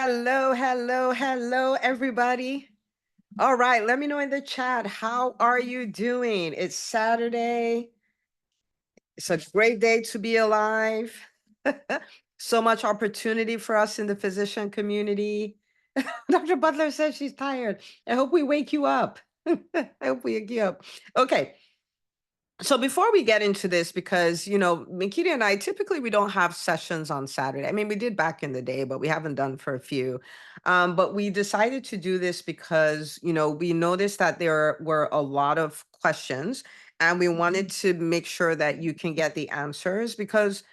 Hello, hello, hello, everybody. All right, let me know in the chat. How are you doing? It's Saturday. It's a great day to be alive. So much opportunity for us in the physician community. Dr. Butler says she's tired. I hope we wake you up. I hope we wake you up. Okay, so before we get into this, because Makita and I typically we don't have sessions on Saturday. I mean, we did back in the day, but we haven't done for a few. But we decided to do this because we noticed that there were a lot of questions, and we wanted to make sure that you can get the answers because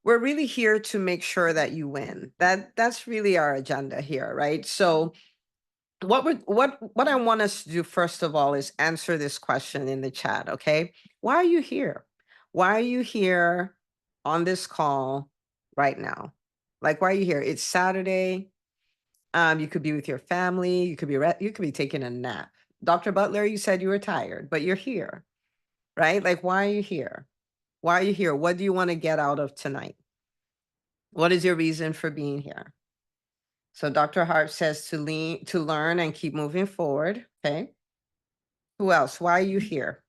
we're really here to make sure that you win. That's really our agenda here, right? So what I want us to do first of all is answer this question in the chat, okay? Why are you here? Why are you here on this call right now? Like, why are you here? It's Saturday. You could be with your family. You could be taking a nap. Dr. Butler, you said you were tired, but you're here, right? Like, why are you here? Why are you here? What do you want to get out of tonight? What is your reason for being here? So Dr. Hart says to learn and keep moving forward. Okay. Who else? Why are you here?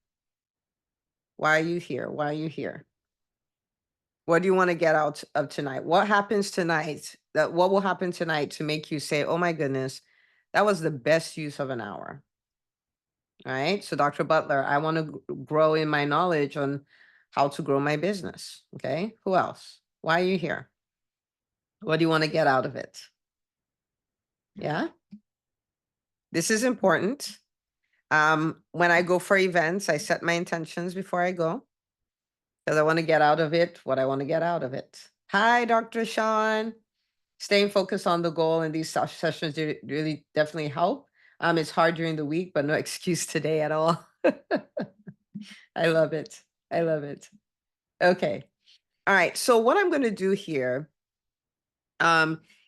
Why are you here? Why are you here? What do you want to get out of tonight? What happens tonight? What will happen tonight to make you say, "Oh my goodness, that was the best use of an hour." All right. So Dr. Butler, I want to grow in my knowledge on how to grow my business. Okay. Who else? Why are you here? What do you want to get out of it? Yeah. This is important. When I go for events, I set my intentions before I go because I want to get out of it what I want to get out of it. Hi, Dr. Sean. Staying focused on the goal in these sessions really definitely help. It's hard during the week, but no excuse today at all. I love it. I love it. Okay. All right. So what I'm going to do here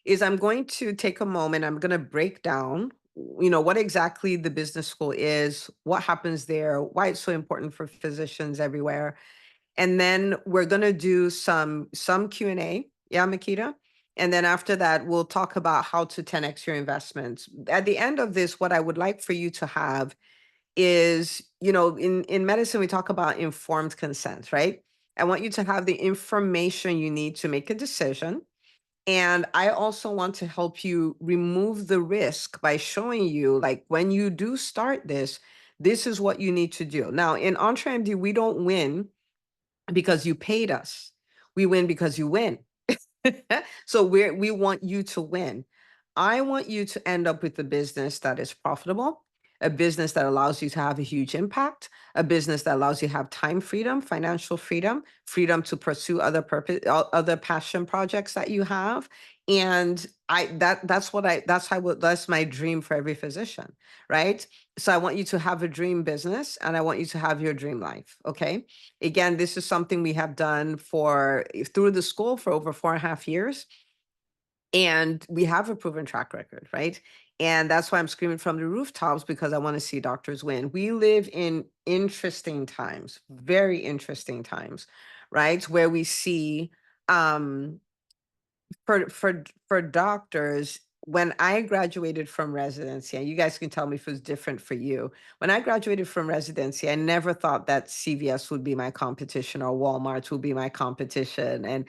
is I'm going to take a moment. I'm going to break down, what exactly the business school is, what happens there, why it's so important for physicians everywhere, and then we're going to do some Q&A. Yeah, Makita. And then after that, we'll talk about how to 10x your investments. At the end of this, what I would like for you to have is, in medicine, we talk about informed consent, right? I want you to have the information you need to make a decision. And I also want to help you remove the risk by showing you, like, when you do start this is what you need to do. Now, in EntreMD, we don't win because you paid us. We win because you win. So we want you to win. I want you to end up with a business that is profitable, a business that allows you to have a huge impact, a business that allows you to have time freedom, financial freedom, freedom to pursue other passion projects that you have. And that's my dream for every physician, right? So I want you to have a dream business and I want you to have your dream life. Okay. Again, this is something we have done through the school for over 4.5 years. And we have a proven track record, right? And that's why I'm screaming from the rooftops because I want to see doctors win. We live in interesting times, very interesting times, right? Where we see um for doctors, when I graduated from residency, and you guys can tell me if it's different for you. When I graduated from residency, I never thought that CVS would be my competition or Walmart would be my competition. And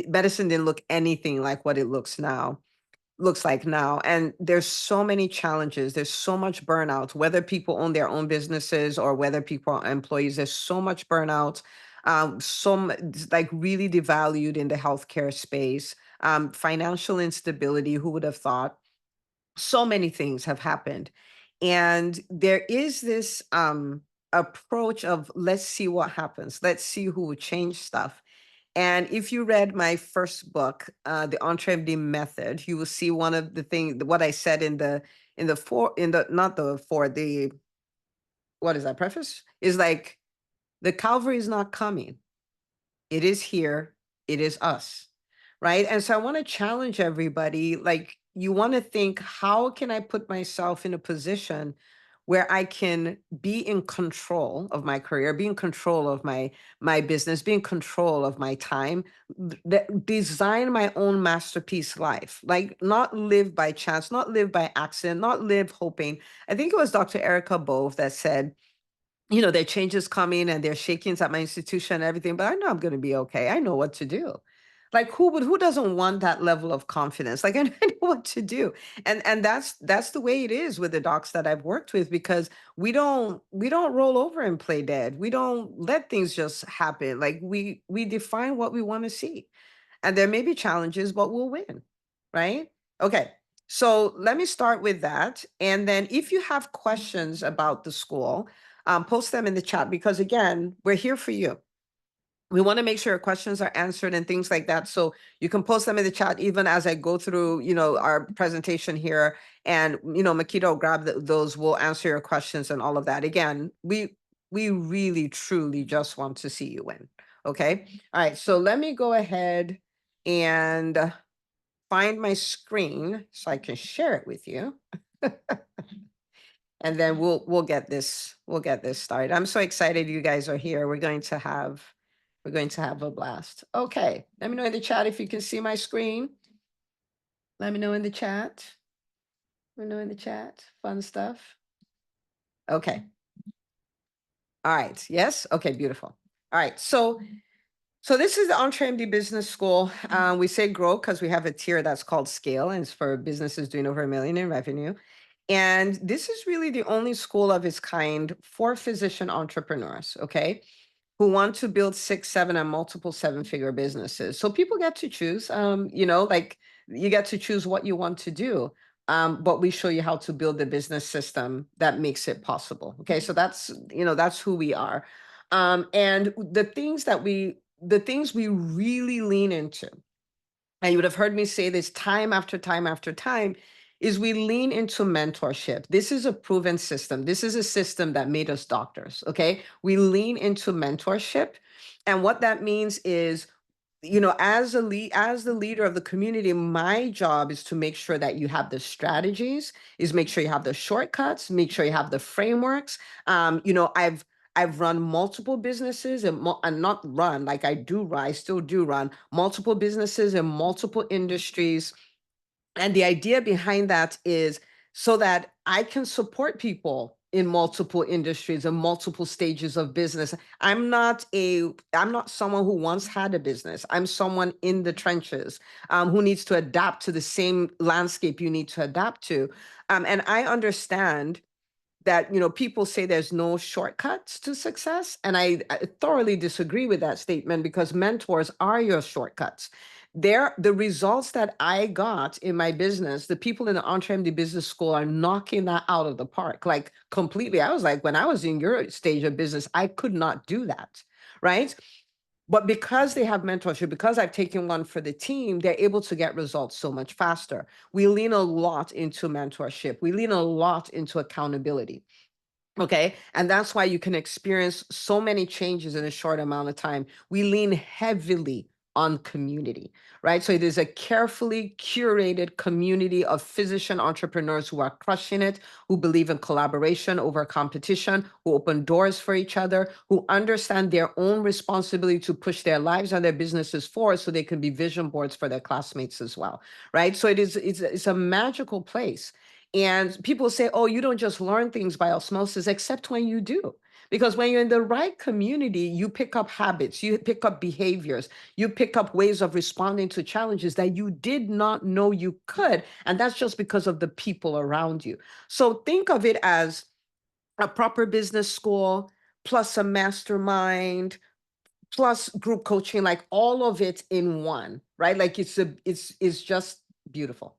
medicine didn't look anything like what it looks like now. And there's so many challenges. There's so much burnout, whether people own their own businesses or whether people are employees, there's so much burnout, it's like really devalued in the healthcare space, financial instability, who would have thought? So many things have happened. And there is this approach of let's see what happens. Let's see who will change stuff. And if you read my first book, The EntreMD Method, you will see one of the things what I said in the four in the not the four the what is that preface is like the Calvary is not coming. It is here. It is us. Right. And so I want to challenge everybody. Like, you want to think, how can I put myself in a position where I can be in control of my career, be in control of my business, be in control of my time, design my own masterpiece life, like not live by chance, not live by accident, not live hoping. I think it was Dr. Erica Bove that said, there are changes coming and there's shakings at my institution and everything, but I know I'm going to be okay. I know what to do. Like who doesn't want that level of confidence? Like I know what to do. And that's the way it is with the docs that I've worked with, because we don't roll over and play dead. We don't let things just happen. Like we define what we want to see. And there may be challenges, but we'll win. Right? Okay. So let me start with that. And then if you have questions about the school, post them in the chat, because again, we're here for you. We want to make sure your questions are answered and things like that. So you can post them in the chat even as I go through, our presentation here. And, Makita will grab those, will answer your questions and all of that. Again, we really, truly just want to see you win. Okay. All right. So let me go ahead and find my screen so I can share it with you. And then we'll get this started. I'm so excited you guys are here. We're going to have a blast. Okay, let me know in the chat if you can see my screen. Let me know in the chat. Let me know in the chat. Fun stuff. Okay. All right. Yes. Okay. Beautiful. All right. So this is the EntreMD Business School. We say grow because we have a tier that's called scale, and it's for businesses doing over $1 million in revenue. And this is really the only school of its kind for physician entrepreneurs, okay, who want to build 6, 7, and multiple 7-figure businesses. So people get to choose, like you get to choose what you want to do. But we show you how to build the business system that makes it possible. Okay, so that's who we are. And the things we really lean into, and you would have heard me say this time after time after time, is we lean into mentorship. This is a proven system. This is a system that made us doctors. Okay. We lean into mentorship. And what that means is, as the leader of the community, my job is to make sure that you have the strategies, is make sure you have the shortcuts, make sure you have the frameworks. I've run multiple businesses and not run, like I still do run multiple businesses in multiple industries. And the idea behind that is so that I can support people in multiple industries and multiple stages of business. I'm not someone who once had a business. I'm someone in the trenches, who needs to adapt to the same landscape you need to adapt to. And I understand that people say there's no shortcuts to success, and I thoroughly disagree with that statement, because mentors are your shortcuts. They're the results that I got in my business. The people in the EntreMD Business School are knocking that out of the park, like completely. I was like, when I was in your stage of business, I could not do that, right? But because they have mentorship, because I've taken one for the team, they're able to get results so much faster. We lean a lot into mentorship. We lean a lot into accountability. Okay. And that's why you can experience so many changes in a short amount of time. We lean heavily on community, right? So it is a carefully curated community of physician entrepreneurs who are crushing it, who believe in collaboration over competition, who open doors for each other, who understand their own responsibility to push their lives and their businesses forward so they can be vision boards for their classmates as well, right? So it's a magical place. And people say, oh, you don't just learn things by osmosis, except when you do. Because when you're in the right community, you pick up habits, you pick up behaviors, you pick up ways of responding to challenges that you did not know you could. And that's just because of the people around you. So think of it as a proper business school plus a mastermind plus group coaching, like all of it in one, right? Like it's just beautiful.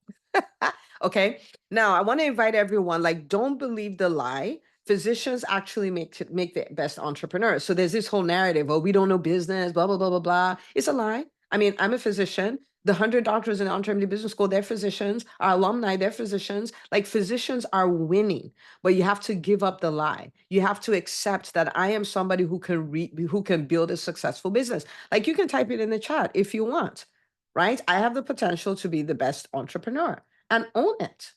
Okay. Now I want to invite everyone, like, don't believe the lie. Physicians actually make the best entrepreneurs. So there's this whole narrative, oh, we don't know business, blah, blah, blah, blah, blah. It's a lie. I mean, I'm a physician. The 100 doctors in the EntreMD Business School, they're physicians. Our alumni, they're physicians. Like, physicians are winning, but you have to give up the lie. You have to accept that I am somebody who can build a successful business. Like, you can type it in the chat if you want, right? I have the potential to be the best entrepreneur, and own it.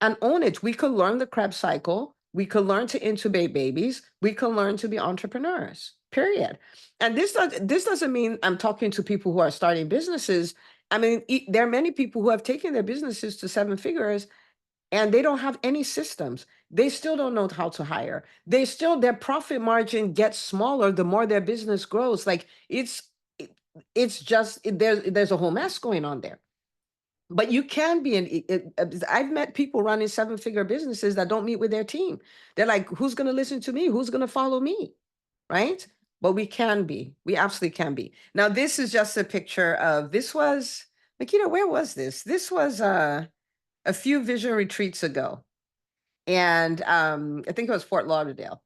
And own it. We could learn the Krebs cycle. We can learn to intubate babies. We can learn to be entrepreneurs. Period. And this doesn't mean I'm talking to people who are starting businesses. I mean, there are many people who have taken their businesses to seven figures and they don't have any systems. They still don't know how to hire. Their profit margin gets smaller the more their business grows. Like it's just there's a whole mess going on there. But you can be I've met people running seven-figure businesses that don't meet with their team. They're like, who's going to listen to me? Who's going to follow me? Right? But we can be. We absolutely can be. Now, this is just a picture of this was Makita, where was this? This was a few vision retreats ago. And I think it was Fort Lauderdale.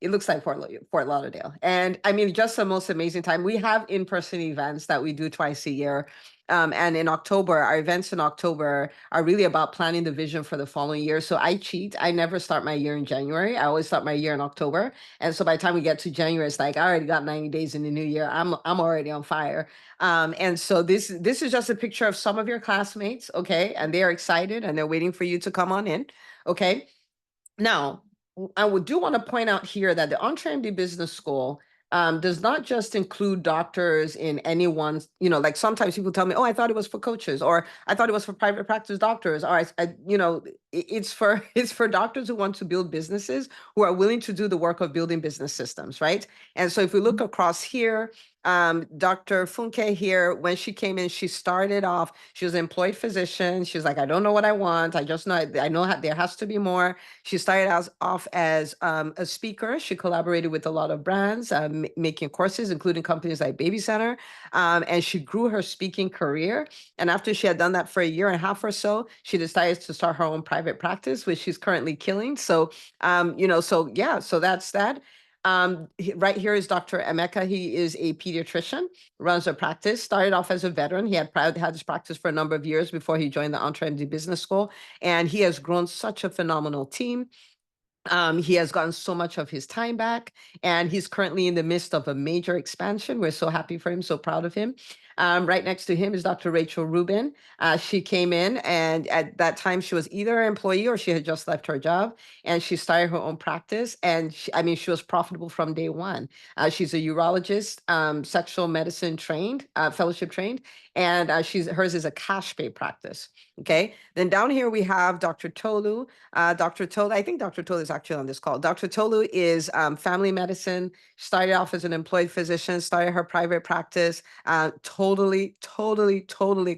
It looks like Fort Lauderdale. And I mean, just the most amazing time. We have in-person events that we do twice a year. And in October, our events in October are really about planning the vision for the following year. So I cheat. I never start my year in January. I always start my year in October. And so by the time we get to January, it's like I already got 90 days in the new year. I'm already on fire. And so this is just a picture of some of your classmates, okay? And they're excited and they're waiting for you to come on in, okay? Now, I do want to point out here that the EntreMD Business School does not just include doctors in anyone's, like sometimes people tell me, oh, I thought it was for coaches, or I thought it was for private practice doctors, or it's for it's for doctors who want to build businesses, who are willing to do the work of building business systems, right? And so if we look across here, Dr. Funke here, when she came in, she started off, she was an employed physician. She was like, I don't know what I want. I just know, I know there has to be more. She started off as a speaker. She collaborated with a lot of brands, making courses, including companies like Baby Center. And she grew her speaking career. And after she had done that for a year and a half or so, she decided to start her own private practice, which she's currently killing. So, so that's that. Right here is Dr. Emeka. He is a pediatrician, runs a practice, started off as a veteran. He had his practice for a number of years before he joined the EntreMD Business School. And he has grown such a phenomenal team. He has gotten so much of his time back, and he's currently in the midst of a major expansion. We're so happy for him, so proud of him. Right next to him is Dr. Rachel Rubin. She came in, and at that time, she was either an employee or she had just left her job, and she started her own practice. And she was profitable from day one. She's a urologist, sexual medicine trained, fellowship trained, and hers is a cash pay practice. Okay. Then down here we have Dr. Tolu. Dr. Tolu, I think Dr. Tolu is actually on this call. Dr. Tolu is family medicine, started off as an employed physician, started her private practice, totally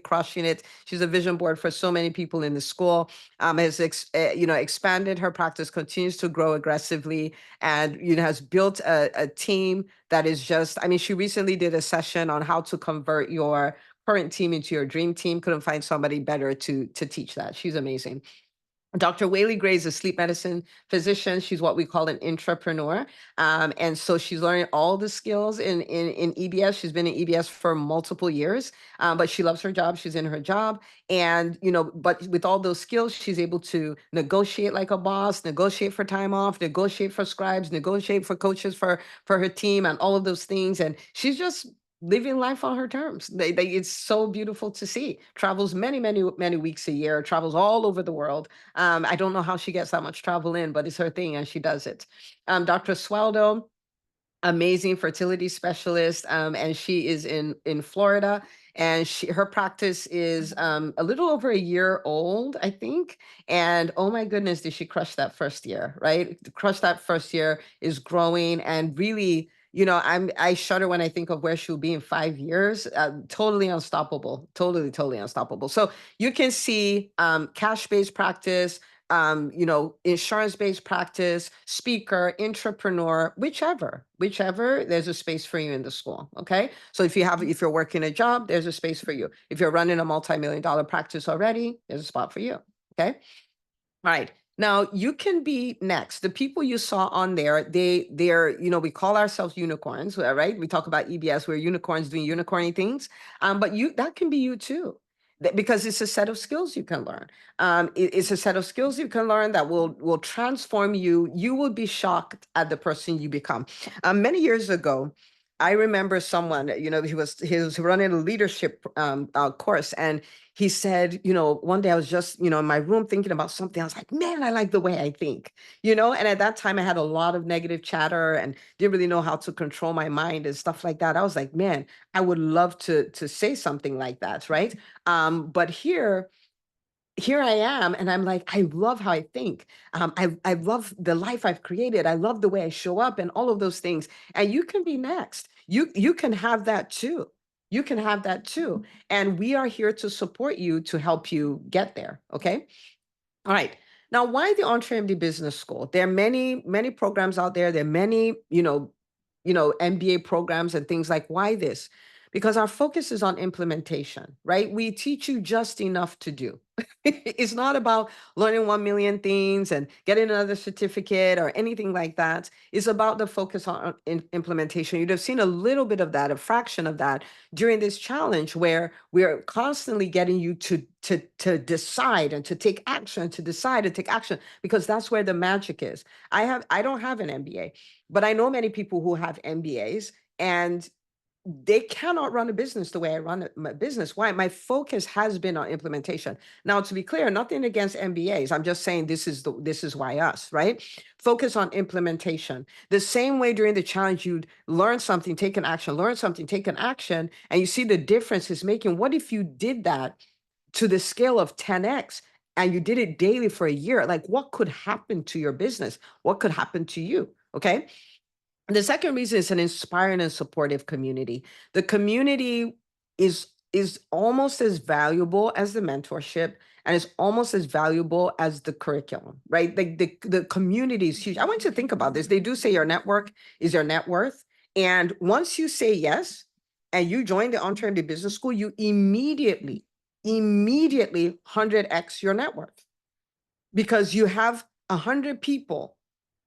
crushing it. She's a vision board for so many people in the school, has expanded her practice, continues to grow aggressively, and has built a team that is just, she recently did a session on how to convert your current team into your dream team. Couldn't find somebody better to teach that. She's amazing. Dr. Whaley Gray is a sleep medicine physician. She's what we call an intrapreneur. And so she's learning all the skills in EBS. She's been in EBS for multiple years, but she loves her job. She's in her job. And, but with all those skills, she's able to negotiate like a boss, negotiate for time off, negotiate for scribes, negotiate for coaches for her team and all of those things. And she's just living life on her terms. It's so beautiful to see. Travels many weeks a year, travels all over the world. I don't know how she gets that much travel in, but it's her thing and she does it. Dr. Sweldo, amazing fertility specialist, and she is in Florida, and her practice is a little over a year old, I think. And oh my goodness, did she crush that first year, right? Crush that first year, is growing and really, I shudder when I think of where she'll be in 5 years. Totally unstoppable, totally unstoppable. So you can see cash-based practice, insurance-based practice, speaker, entrepreneur, whichever, there's a space for you in the school. Okay. So if you're working a job, there's a space for you. If you're running a multi-million-dollar practice already, there's a spot for you. Okay. All right. Now you can be next. The people you saw on there, they're, we call ourselves unicorns, right? We talk about EBS, we're unicorns doing unicorny things. But that can be you too. Because it's a set of skills you can learn. It's a set of skills you can learn that will transform you. You will be shocked at the person you become. Many years ago, I remember someone, he was running a leadership course, and he said, one day I was just, in my room thinking about something. I was like, man, I like the way I think, and at that time I had a lot of negative chatter and didn't really know how to control my mind and stuff like that. I was like, man, I would love to say something like that, right? But here I am, and I'm like, I love how I think. I love the life I've created. I love the way I show up and all of those things. And you can be next. You can have that too. You can have that too. And we are here to support you to help you get there. Okay. All right. Now, why the EntreMD Business School? There are many, many programs out there. There are many, MBA programs and things like why this? Because our focus is on implementation, right? We teach you just enough to do. It's not about learning 1 million things and getting another certificate or anything like that. It's about the focus on implementation. You'd have seen a little bit of that, a fraction of that during this challenge where we're constantly getting you to decide and to take action, to decide and take action, because that's where the magic is. I don't have an MBA, but I know many people who have MBAs, and they cannot run a business the way I run my business. Why? My focus has been on implementation. Now, to be clear, nothing against MBAs. I'm just saying this is why us, right? Focus on implementation. The same way during the challenge, you'd learn something, take an action, learn something, take an action, and you see the difference it's making. What if you did that to the scale of 10x and you did it daily for a year? Like, what could happen to your business? What could happen to you? Okay. The second reason is an inspiring and supportive community. The community is almost as valuable as the mentorship, and it's almost as valuable as the curriculum, right? The community is huge. I want you to think about this. They do say your network is your net worth. And once you say yes and you join the EntreMD Business School, you immediately 100x your net worth, because you have 100 people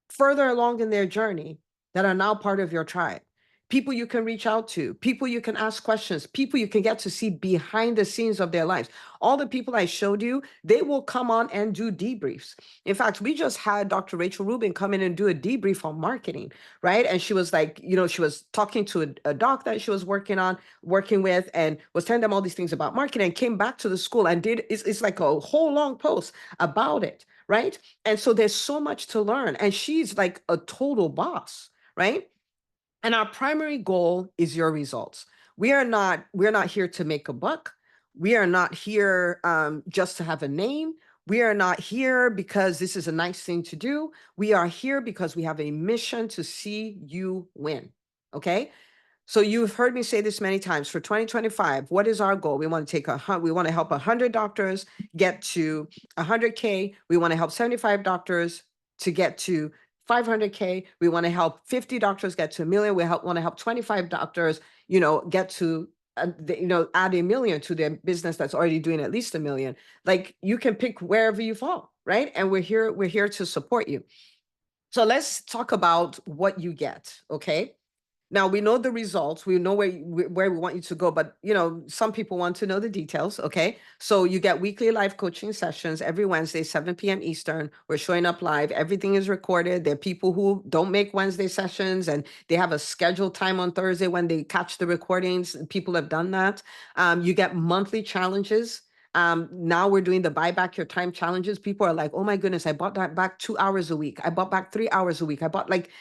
further along in their journey that are now part of your tribe. People you can reach out to, people you can ask questions, people you can get to see behind the scenes of their lives. All the people I showed you, they will come on and do debriefs. In fact, we just had Dr. Rachel Rubin come in and do a debrief on marketing, right? And she was like, she was talking to a doc that she was working with, and was telling them all these things about marketing, and came back to the school and it's like a whole long post about it, right? And so there's so much to learn. And she's like a total boss, right? And our primary goal is your results. We're not here to make a buck. We are not here just to have a name. We are not here because this is a nice thing to do. We are here because we have a mission to see you win. Okay. So you've heard me say this many times. For 2025, what is our goal? We want to we want to help 100 doctors get to 100K. We want to help 75 doctors to get to 500K. We want to help 50 doctors get to a million. Want to help 25 doctors, get to, add 1 million to their business that's already doing at least 1 million. Like, you can pick wherever you fall, right? And we're here to support you. So let's talk about what you get. Okay. Now, we know the results. We know where we want you to go, but some people want to know the details. Okay. So you get weekly live coaching sessions every Wednesday, 7 p.m. Eastern. We're showing up live. Everything is recorded. There are people who don't make Wednesday sessions, and they have a scheduled time on Thursday when they catch the recordings. People have done that. You get monthly challenges. Now we're doing the buy back your time challenges. People are like, oh my goodness, I bought that back 2 hours a week. I bought back 3 hours a week. I bought, like,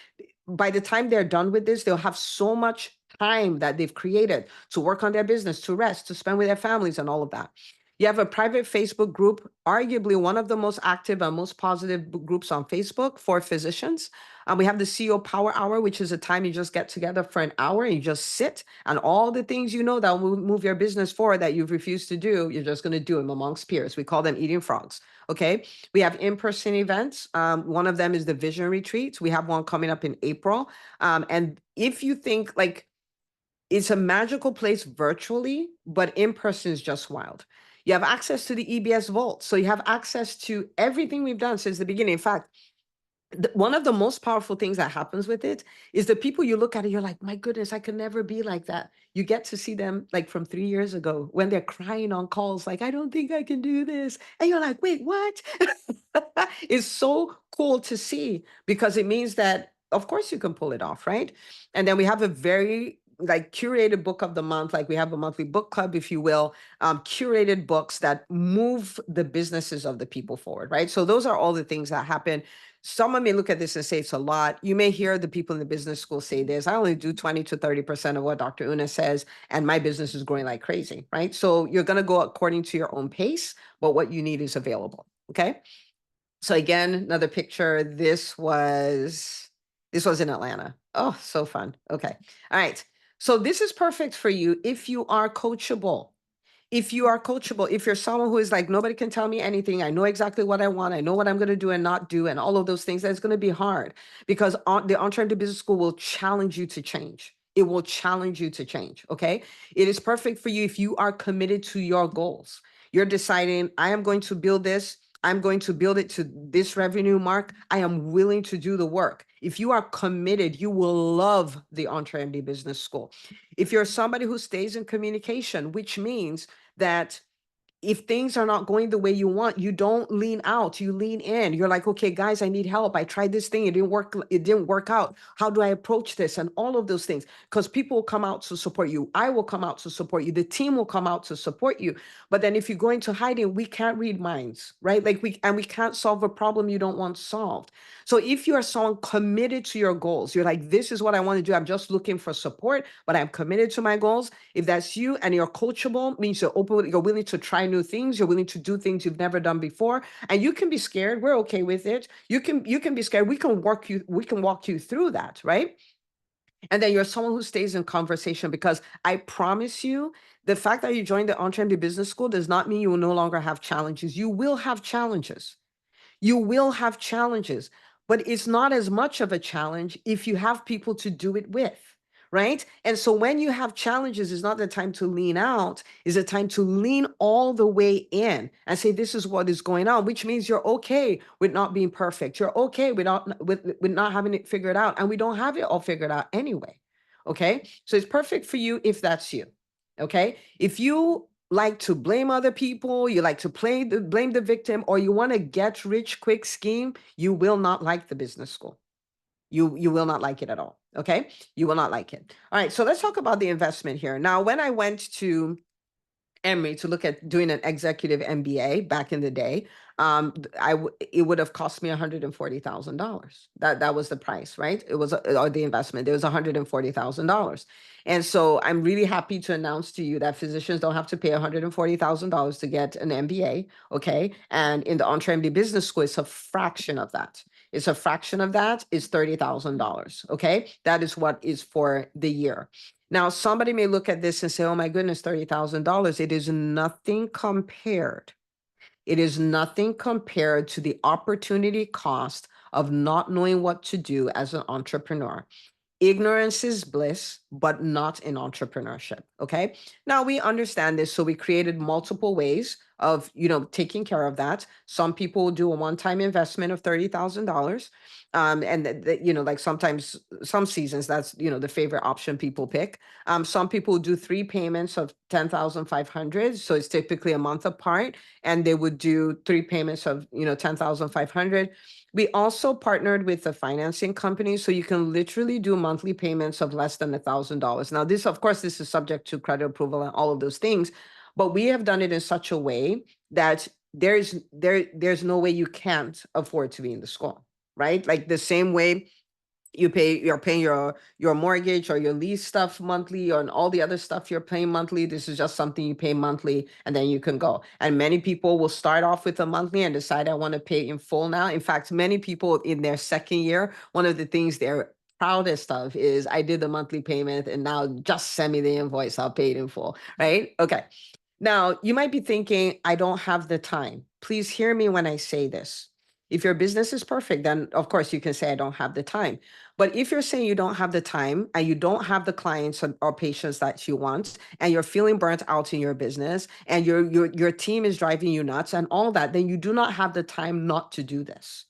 by the time they're done with this, they'll have so much time that they've created to work on their business, to rest, to spend with their families, and all of that. You have a private Facebook group, arguably one of the most active and most positive groups on Facebook for physicians. We have the CEO Power Hour, which is a time you just get together for an hour and you just sit, and all the things that will move your business forward that you've refused to do, you're just going to do them amongst peers. We call them eating frogs. Okay. We have in-person events. One of them is the Vision Retreat. We have one coming up in April. And if you think like it's a magical place virtually, but in person is just wild. You have access to the EBS Vault. So you have access to everything we've done since the beginning. In fact, one of the most powerful things that happens with it is the people you look at it, you're like, my goodness, I could never be like that. You get to see them like from 3 years ago when they're crying on calls, like, I don't think I can do this. And you're like, wait, what? It's so cool to see, because it means that, of course, you can pull it off, right? And then we have a very like curated book of the month, like we have a monthly book club, if you will, curated books that move the businesses of the people forward, right? So those are all the things that happen. Someone may look at this and say it's a lot. You may hear the people in the business school say this: I only do 20 to 30% of what Dr. Una says, and my business is growing like crazy, right? So you're going to go according to your own pace, but what you need is available. Okay. So again, another picture. This was in Atlanta. Oh, so fun. Okay. All right. So this is perfect for you if you are coachable. If you are coachable, if you're someone who is like, nobody can tell me anything, I know exactly what I want, I know what I'm going to do and not do, and all of those things, that's going to be hard, because the EntreMD Business School will challenge you to change. It will challenge you to change. Okay. It is perfect for you if you are committed to your goals. You're deciding, I am going to build this. I'm going to build it to this revenue mark. I am willing to do the work. If you are committed, you will love the EntreMD Business School. If you're somebody who stays in communication, which means that if things are not going the way you want, you don't lean out, you lean in. You're like, okay, guys, I need help. I tried this thing. It didn't work out. How do I approach this? And all of those things, because people will come out to support you. I will come out to support you. The team will come out to support you. But then if you go into hiding, we can't read minds, right? Like we can't solve a problem you don't want solved. So if you are someone committed to your goals, you're like, this is what I want to do. I'm just looking for support, but I'm committed to my goals. If that's you and you're coachable, means you're open, you're willing to try new things, you're willing to do things you've never done before, and you can be scared. We're okay with it. You can be scared. We can walk you through that, right? And then you're someone who stays in conversation, because I promise you, the fact that you joined the EntreMD Business School does not mean you will no longer have challenges. You will have challenges. You will have challenges, but it's not as much of a challenge if you have people to do it with, right? And so when you have challenges, it's not the time to lean out, it's the time to lean all the way in and say, this is what is going on, which means you're okay with not being perfect. You're okay with not having it figured out. And we don't have it all figured out anyway. Okay. So it's perfect for you if that's you. Okay. If you like to blame other people, you like to blame the victim, or you want to get rich quick scheme, you will not like the business school. You will not like it at all. Okay. You will not like it. All right. So let's talk about the investment here. Now, when I went to Emory to look at doing an executive MBA back in the day, it would have cost me $140,000. That was the price, right? It was or the investment. It was $140,000, and so I'm really happy to announce to you that physicians don't have to pay $140,000 to get an MBA. Okay, and in the EntreMD Business School, it's a fraction of that. It's a fraction of that is $30,000. Okay, that is what is for the year. Now, somebody may look at this and say, oh my goodness, $30,000. It is nothing compared. It is nothing compared to the opportunity cost of not knowing what to do as an entrepreneur. Ignorance is bliss, but not in entrepreneurship. Okay. Now we understand this. So we created multiple ways of, taking care of that. Some people do a one-time investment of $30,000. And like sometimes some seasons, that's, the favorite option people pick. Some people do 3 payments of 10,500. So it's typically a month apart, and they would do 3 payments of, 10,500. We also partnered with the financing company, so you can literally do monthly payments of less than $1,000. Now, this, of course, this is subject to credit approval and all of those things, but we have done it in such a way that there's no way you can't afford to be in the school, right? Like the same way you're paying your mortgage or your lease stuff monthly, or and all the other stuff you're paying monthly. This is just something you pay monthly, and then you can go. And many people will start off with a monthly and decide, I want to pay in full now. In fact, many people in their second year, one of the things they're proudest of is, I did the monthly payment and now just send me the invoice, I'll pay it in full, right? Okay. Now, you might be thinking, I don't have the time. Please hear me when I say this. If your business is perfect, then of course you can say, I don't have the time. But if you're saying you don't have the time and you don't have the clients or patients that you want, and you're feeling burnt out in your business, and your team is driving you nuts and all that, then you do not have the time not to do this.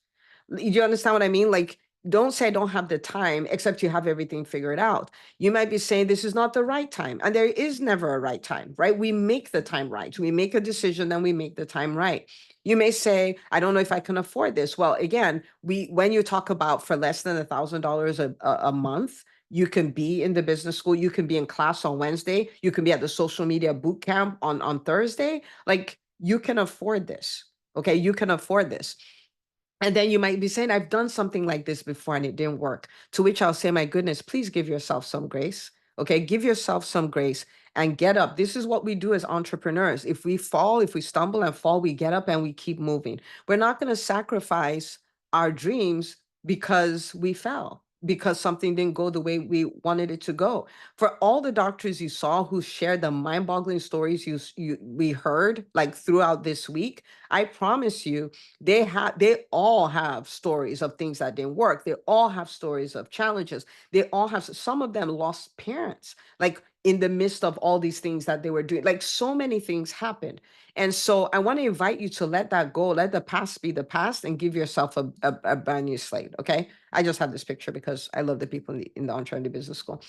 Do you understand what I mean? Like, don't say I don't have the time, except you have everything figured out. You might be saying this is not the right time, and there is never a right time, right? We make the time right. We make a decision, then we make the time right. You may say, I don't know if I can afford this. Well, again, when you talk about for less than $1,000 a month, You can be in the business school. You can be in class on Wednesday. You can be at the social media boot camp on Thursday. Like, you can afford this. Okay. You can afford this. And then you might be saying, I've done something like this before and it didn't work. To which I'll say, my goodness, please give yourself some grace. Okay. Give yourself some grace and get up. This is what we do as entrepreneurs. If we fall, if we stumble and fall, we get up and we keep moving. We're not going to sacrifice our dreams because we fell, because something didn't go the way we wanted it to go. For all the doctors you saw who shared the mind-boggling stories we heard like throughout this week, I promise you, they all have stories of things that didn't work. They all have stories of challenges. They all have, some of them lost parents, like in the midst of all these things that they were doing. Like, so many things happened. And so I want to invite you to let that go, let the past be the past, and give yourself a brand new slate. Okay. I just have this picture because I love the people in the EntreMD Business School.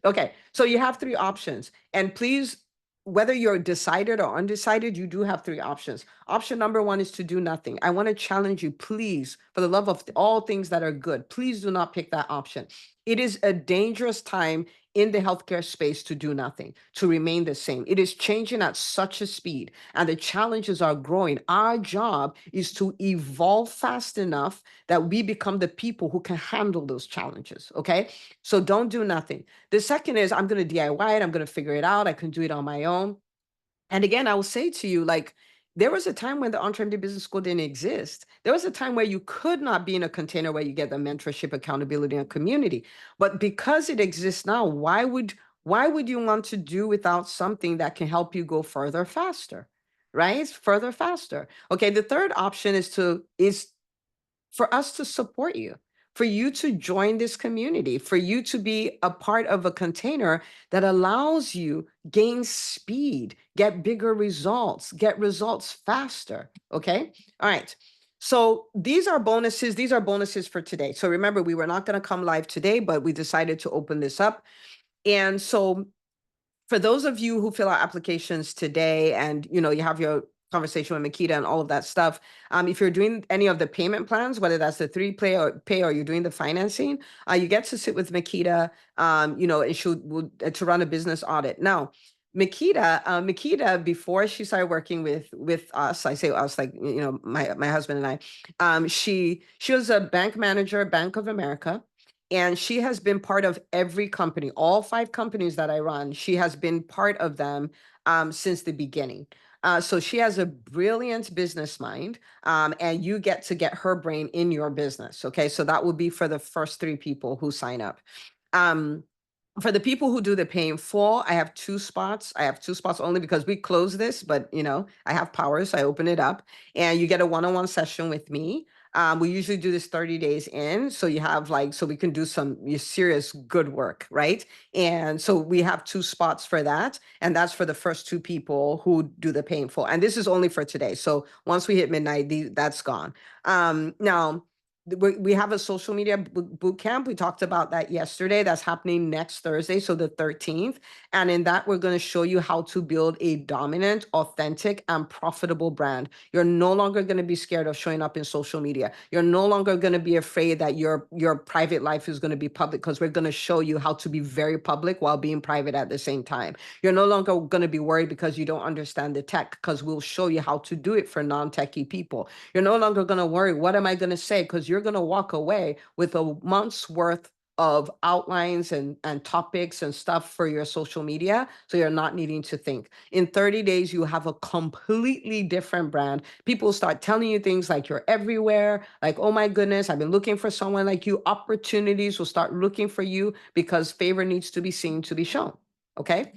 Okay. So you have three options. And please, whether you're decided or undecided, you do have three options. Option number one is to do nothing. I want to challenge you, please, for the love of all things that are good, please do not pick that option. It is a dangerous time in the healthcare space to do nothing, to remain the same. It is changing at such a speed and the challenges are growing. Our job is to evolve fast enough that we become the people who can handle those challenges. Okay. So don't do nothing. The second is, I'm going to DIY it. I'm going to figure it out. I can do it on my own. And again, I will say to you, like, there was a time when the EntreMD Business School didn't exist. There was a time where you could not be in a container where you get the mentorship, accountability, and community. But because it exists now, why would you want to do without something that can help you go further faster? Right? Further faster. Okay. The third option is for us to support you, for you to join this community, for you to be a part of a container that allows you gain speed, get bigger results, get results faster. Okay. All right. So these are bonuses. These are bonuses for today. So remember, we were not going to come live today, but we decided to open this up. And so for those of you who fill out applications today and you have your conversation with Makita and all of that stuff, if you're doing any of the payment plans, whether that's the three pay or you're doing the financing, you get to sit with Makita, and to run a business audit. Now, Makita, before she started working with us, I say us, like, my husband and I, she was a bank manager, Bank of America. And she has been part of every company, all five companies that I run. She has been part of them since the beginning. So she has a brilliant business mind, and you get to get her brain in your business. Okay, so that will be for the first three people who sign up. Um, for the people who do the pay in full, I have two spots. I have two spots only because we close this, but I have power, so I open it up, and you get a one-on-one session with me. We usually do this 30 days in, so you have so we can do some serious good work, right? And so we have two spots for that, and that's for the first two people who do the pay in full. And this is only for today. So once we hit midnight, that's gone. Now, we have a social media boot camp. We talked about that yesterday. That's happening next Thursday, so the 13th. And in that, we're going to show you how to build a dominant, authentic, and profitable brand. You're no longer going to be scared of showing up in social media. You're no longer going to be afraid that your private life is going to be public, because we're going to show you how to be very public while being private at the same time. You're no longer going to be worried because you don't understand the tech, because we'll show you how to do it for non-techie people. You're no longer going to worry, what am I going to say? Because you're going to walk away with a month's worth of outlines and topics and stuff for your social media. So you're not needing to think. In 30 days, you have a completely different brand. People start telling you things like you're everywhere. Like, oh my goodness, I've been looking for someone like you. Opportunities will start looking for you because favor needs to be seen to be shown. Okay.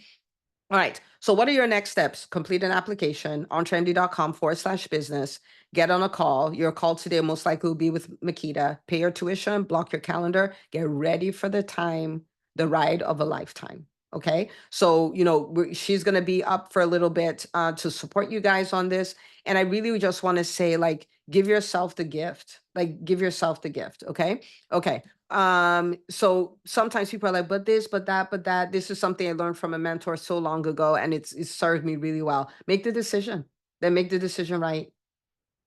All right. So what are your next steps? Complete an application on trendy.com/business. Get on a call. Your call today most likely will be with Makita. Pay your tuition, block your calendar, get ready for the ride of a lifetime. Okay. So, she's going to be up for a little bit to support you guys on this. And I really just want to say, like, give yourself the gift. Like, give yourself the gift. Okay. Okay. So sometimes people are like, but this, but that. This is something I learned from a mentor so long ago, and it served me really well. Make the decision. Then make the decision right.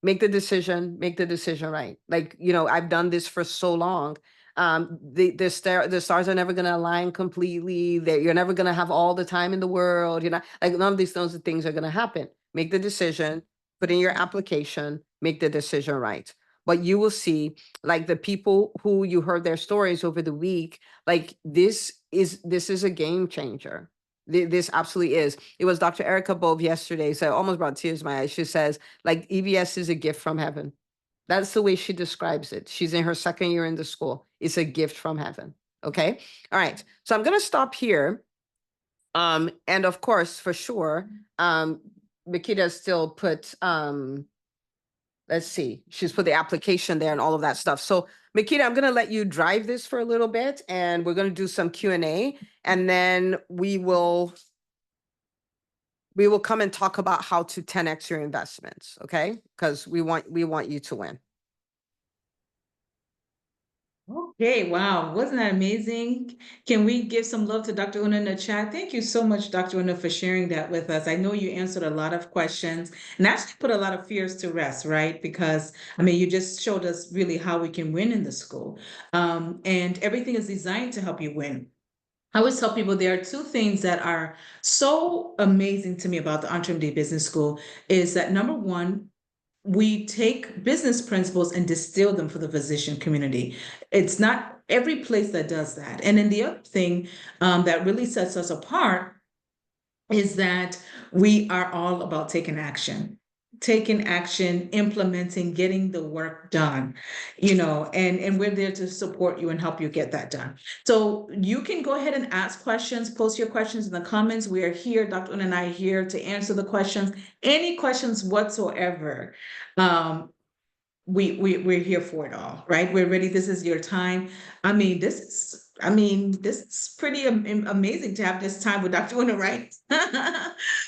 Make the decision right. Like, I've done this for so long. The stars are never going to align completely. That you're never going to have all the time in the world. Like none of those things are going to happen. Make the decision, put in your application, make the decision right. But you will see, like the people who you heard their stories over the week, like this is a game changer. This absolutely is. It was Dr. Erica Bove yesterday, so I almost brought tears to my eyes. She says, like, EBS is a gift from heaven. That's the way she describes it. She's in her second year in the school. It's a gift from heaven. Okay. All right. So I'm going to stop here. And of course, for sure, Makita still put, let's see, she's put the application there and all of that stuff. So Makita, I'm going to let you drive this for a little bit, and we're going to do some Q&A, and then we will come and talk about how to 10x your investments. Okay. Because we want you to win. Okay, wow. Wasn't that amazing? Can we give some love to Dr. Una in the chat? Thank you so much, Dr. Una, for sharing that with us. I know you answered a lot of questions and actually put a lot of fears to rest, right? Because, I mean, you just showed us really how we can win in the school. And everything is designed to help you win. I always tell people there are two things that are so amazing to me about the EntreMD Business School is that number one, we take business principles and distill them for the physician community. It's not every place that does that. And then the other thing that really sets us apart is that we are all about taking action, implementing, getting the work done, and we're there to support you and help you get that done. So you can go ahead and ask questions, post your questions in the comments. We are here, Dr. Un and I are here to answer the questions, any questions whatsoever. We're here for it all, right? We're ready. This is your time. This is pretty amazing to have this time with Dr. Una, right?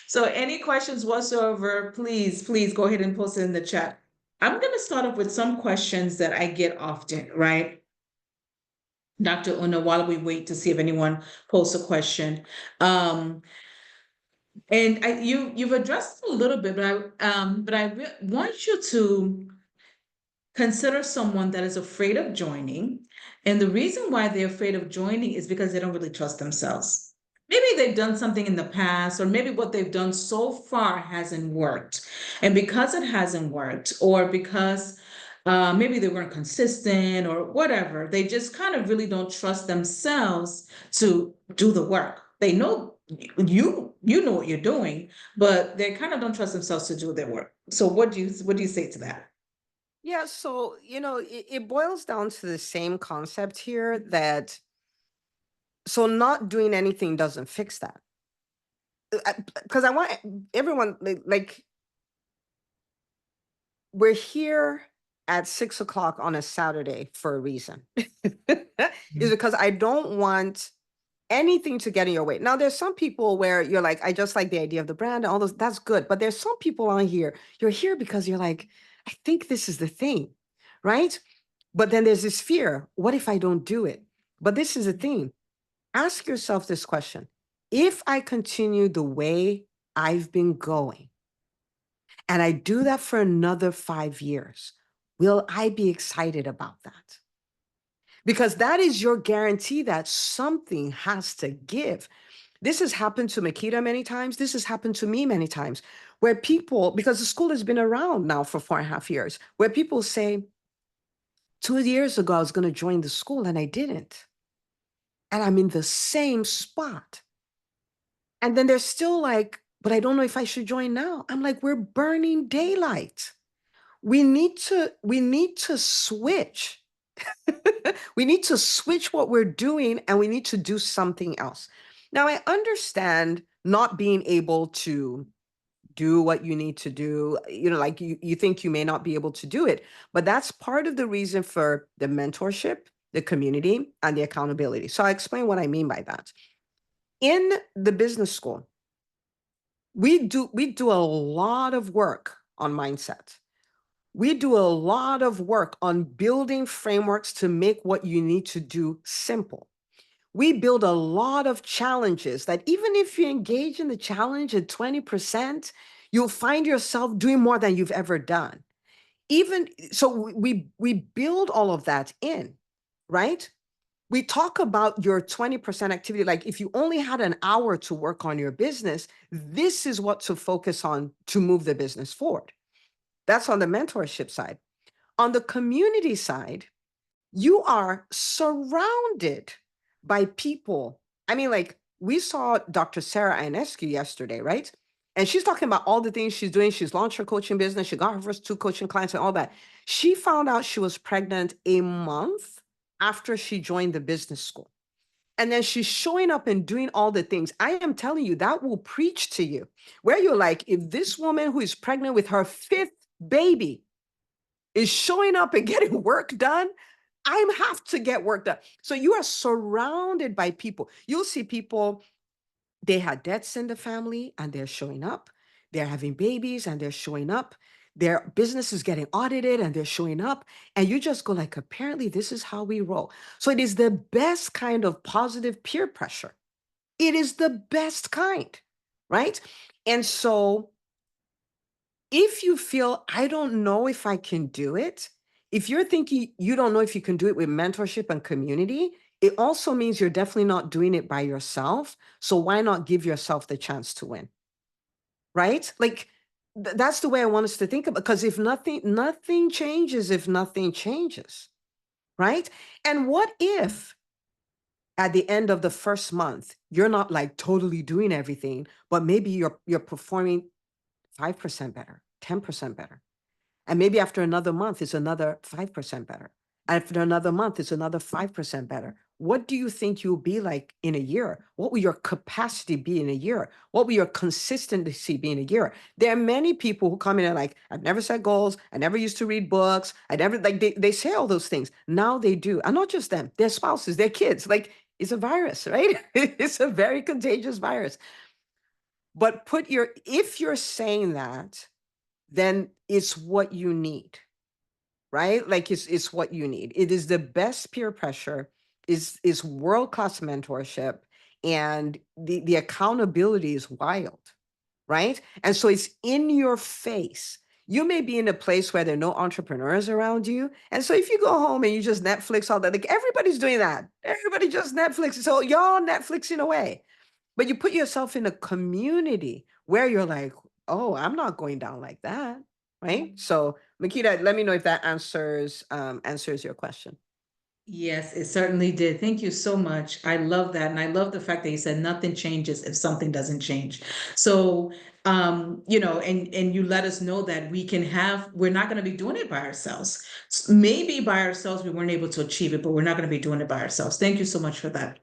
So any questions whatsoever, please go ahead and post it in the chat. I'm going to start off with some questions that I get often, right? Dr. Una, while we wait to see if anyone posts a question. And you've addressed it a little bit, but I want you to consider someone that is afraid of joining. And the reason why they're afraid of joining is because they don't really trust themselves. Maybe they've done something in the past, or maybe what they've done so far hasn't worked. And because it hasn't worked, or because maybe they weren't consistent or whatever, they just kind of really don't trust themselves to do the work. They know you know what you're doing, but they kind of don't trust themselves to do their work. So what do you say to that? Yeah, so it boils down to the same concept here, that so not doing anything doesn't fix that. Because I want everyone, like we're here at 6 o'clock on a Saturday for a reason. Is because I don't want anything to get in your way. Now, there's some people where you're like, I just like the idea of the brand and all those. That's good. But there's some people on here, you're here because you're like, I think this is the thing, right? But then there's this fear. What if I don't do it? But this is the thing. Ask yourself this question. If I continue the way I've been going, and I do that for another 5 years, will I be excited about that? Because that is your guarantee that something has to give. This has happened to Makita many times. This has happened to me many times, where people, because the school has been around now for 4.5 years, where people say, 2 years ago, I was going to join the school and I didn't. And I'm in the same spot. And then they're still like, but I don't know if I should join now. I'm like, we're burning daylight. We need to switch. We need to switch what we're doing, and we need to do something else. Now, I understand not being able to do what you need to do, like you think you may not be able to do it, but that's part of the reason for the mentorship, the community, and the accountability. So I'll explain what I mean by that. In the business school, we do a lot of work on mindset. We do a lot of work on building frameworks to make what you need to do simple. We build a lot of challenges that even if you engage in the challenge at 20%, you'll find yourself doing more than you've ever done. Even so, we build all of that in, right? We talk about your 20% activity. Like if you only had an hour to work on your business, this is what to focus on to move the business forward. That's on the mentorship side. On the community side, you are surrounded by people. I mean, like we saw Dr. Sarah Ionescu yesterday, right? And she's talking about all the things she's doing. She's launched her coaching business. She got her first 2 coaching clients and all that. She found out she was pregnant a month after she joined the business school. And then she's showing up and doing all the things. I am telling you, that will preach to you, where you're like, if this woman who is pregnant with her fifth baby is showing up and getting work done, I have to get work done. So you are surrounded by people. You'll see people, they had deaths in the family and they're showing up. They're having babies and they're showing up. Their business is getting audited and they're showing up. And you just go like, apparently this is how we roll. So it is the best kind of positive peer pressure. It is the best kind, right? And so if you feel, I don't know if I can do it, if you're thinking you don't know if you can do it with mentorship and community, it also means you're definitely not doing it by yourself. So why not give yourself the chance to win? Right? Like that's the way I want us to think about, because if nothing changes, if nothing changes, right? And what if at the end of the first month, you're not like totally doing everything, but maybe you're performing 5% better, 10% better. And maybe after another month, it's another 5% better. After another month, it's another 5% better. What do you think you'll be like in a year? What will your capacity be in a year? What will your consistency be in a year? There are many people who come in and like, I've never set goals. I never used to read books. I never, like, they say all those things. Now they do. And not just them, their spouses, their kids. Like, it's a virus, right? It's a very contagious virus. But if you're saying that, then it's what you need, right? Like it's what you need. It is the best peer pressure, is world-class mentorship, and the accountability is wild, right? And so it's in your face. You may be in a place where there are no entrepreneurs around you. And so if you go home and you just Netflix all that, like everybody's doing that. Everybody just Netflix. So y'all Netflixing away. But you put yourself in a community where you're like, oh, I'm not going down like that. Right. So Makita, let me know if that answers your question. Yes, it certainly did. Thank you so much. I love that. And I love the fact that you said nothing changes if something doesn't change. So, and you let us know that we're not going to be doing it by ourselves. Maybe by ourselves, we weren't able to achieve it, but we're not going to be doing it by ourselves. Thank you so much for that.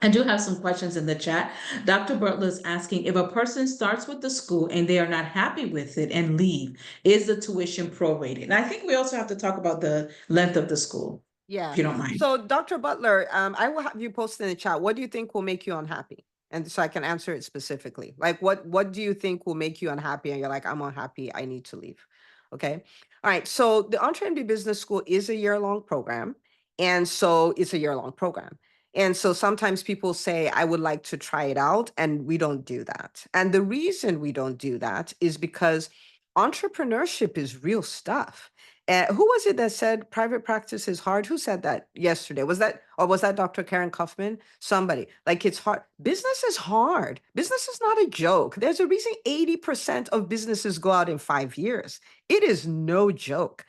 I do have some questions in the chat. Dr. Butler is asking, if a person starts with the school and they are not happy with it and leave, is the tuition prorated? And I think we also have to talk about the length of the school, if Yeah. you don't mind. So Dr. Butler, I will have you post in the chat. What do you think will make you unhappy? And so I can answer it specifically. Like what do you think will make you unhappy? And you're like, I'm unhappy, I need to leave. Okay. All right. So the EntreMD Business School is a year-long program. And so it's a year-long program. And so sometimes people say, I would like to try it out, and we don't do that. And the reason we don't do that is because entrepreneurship is real stuff. Who was it that said private practice is hard? Who said that yesterday? Was that Dr. Karen Kaufman? Somebody. Like it's hard. Business is hard. Business is not a joke. There's a reason 80% of businesses go out in 5 years. It is no joke.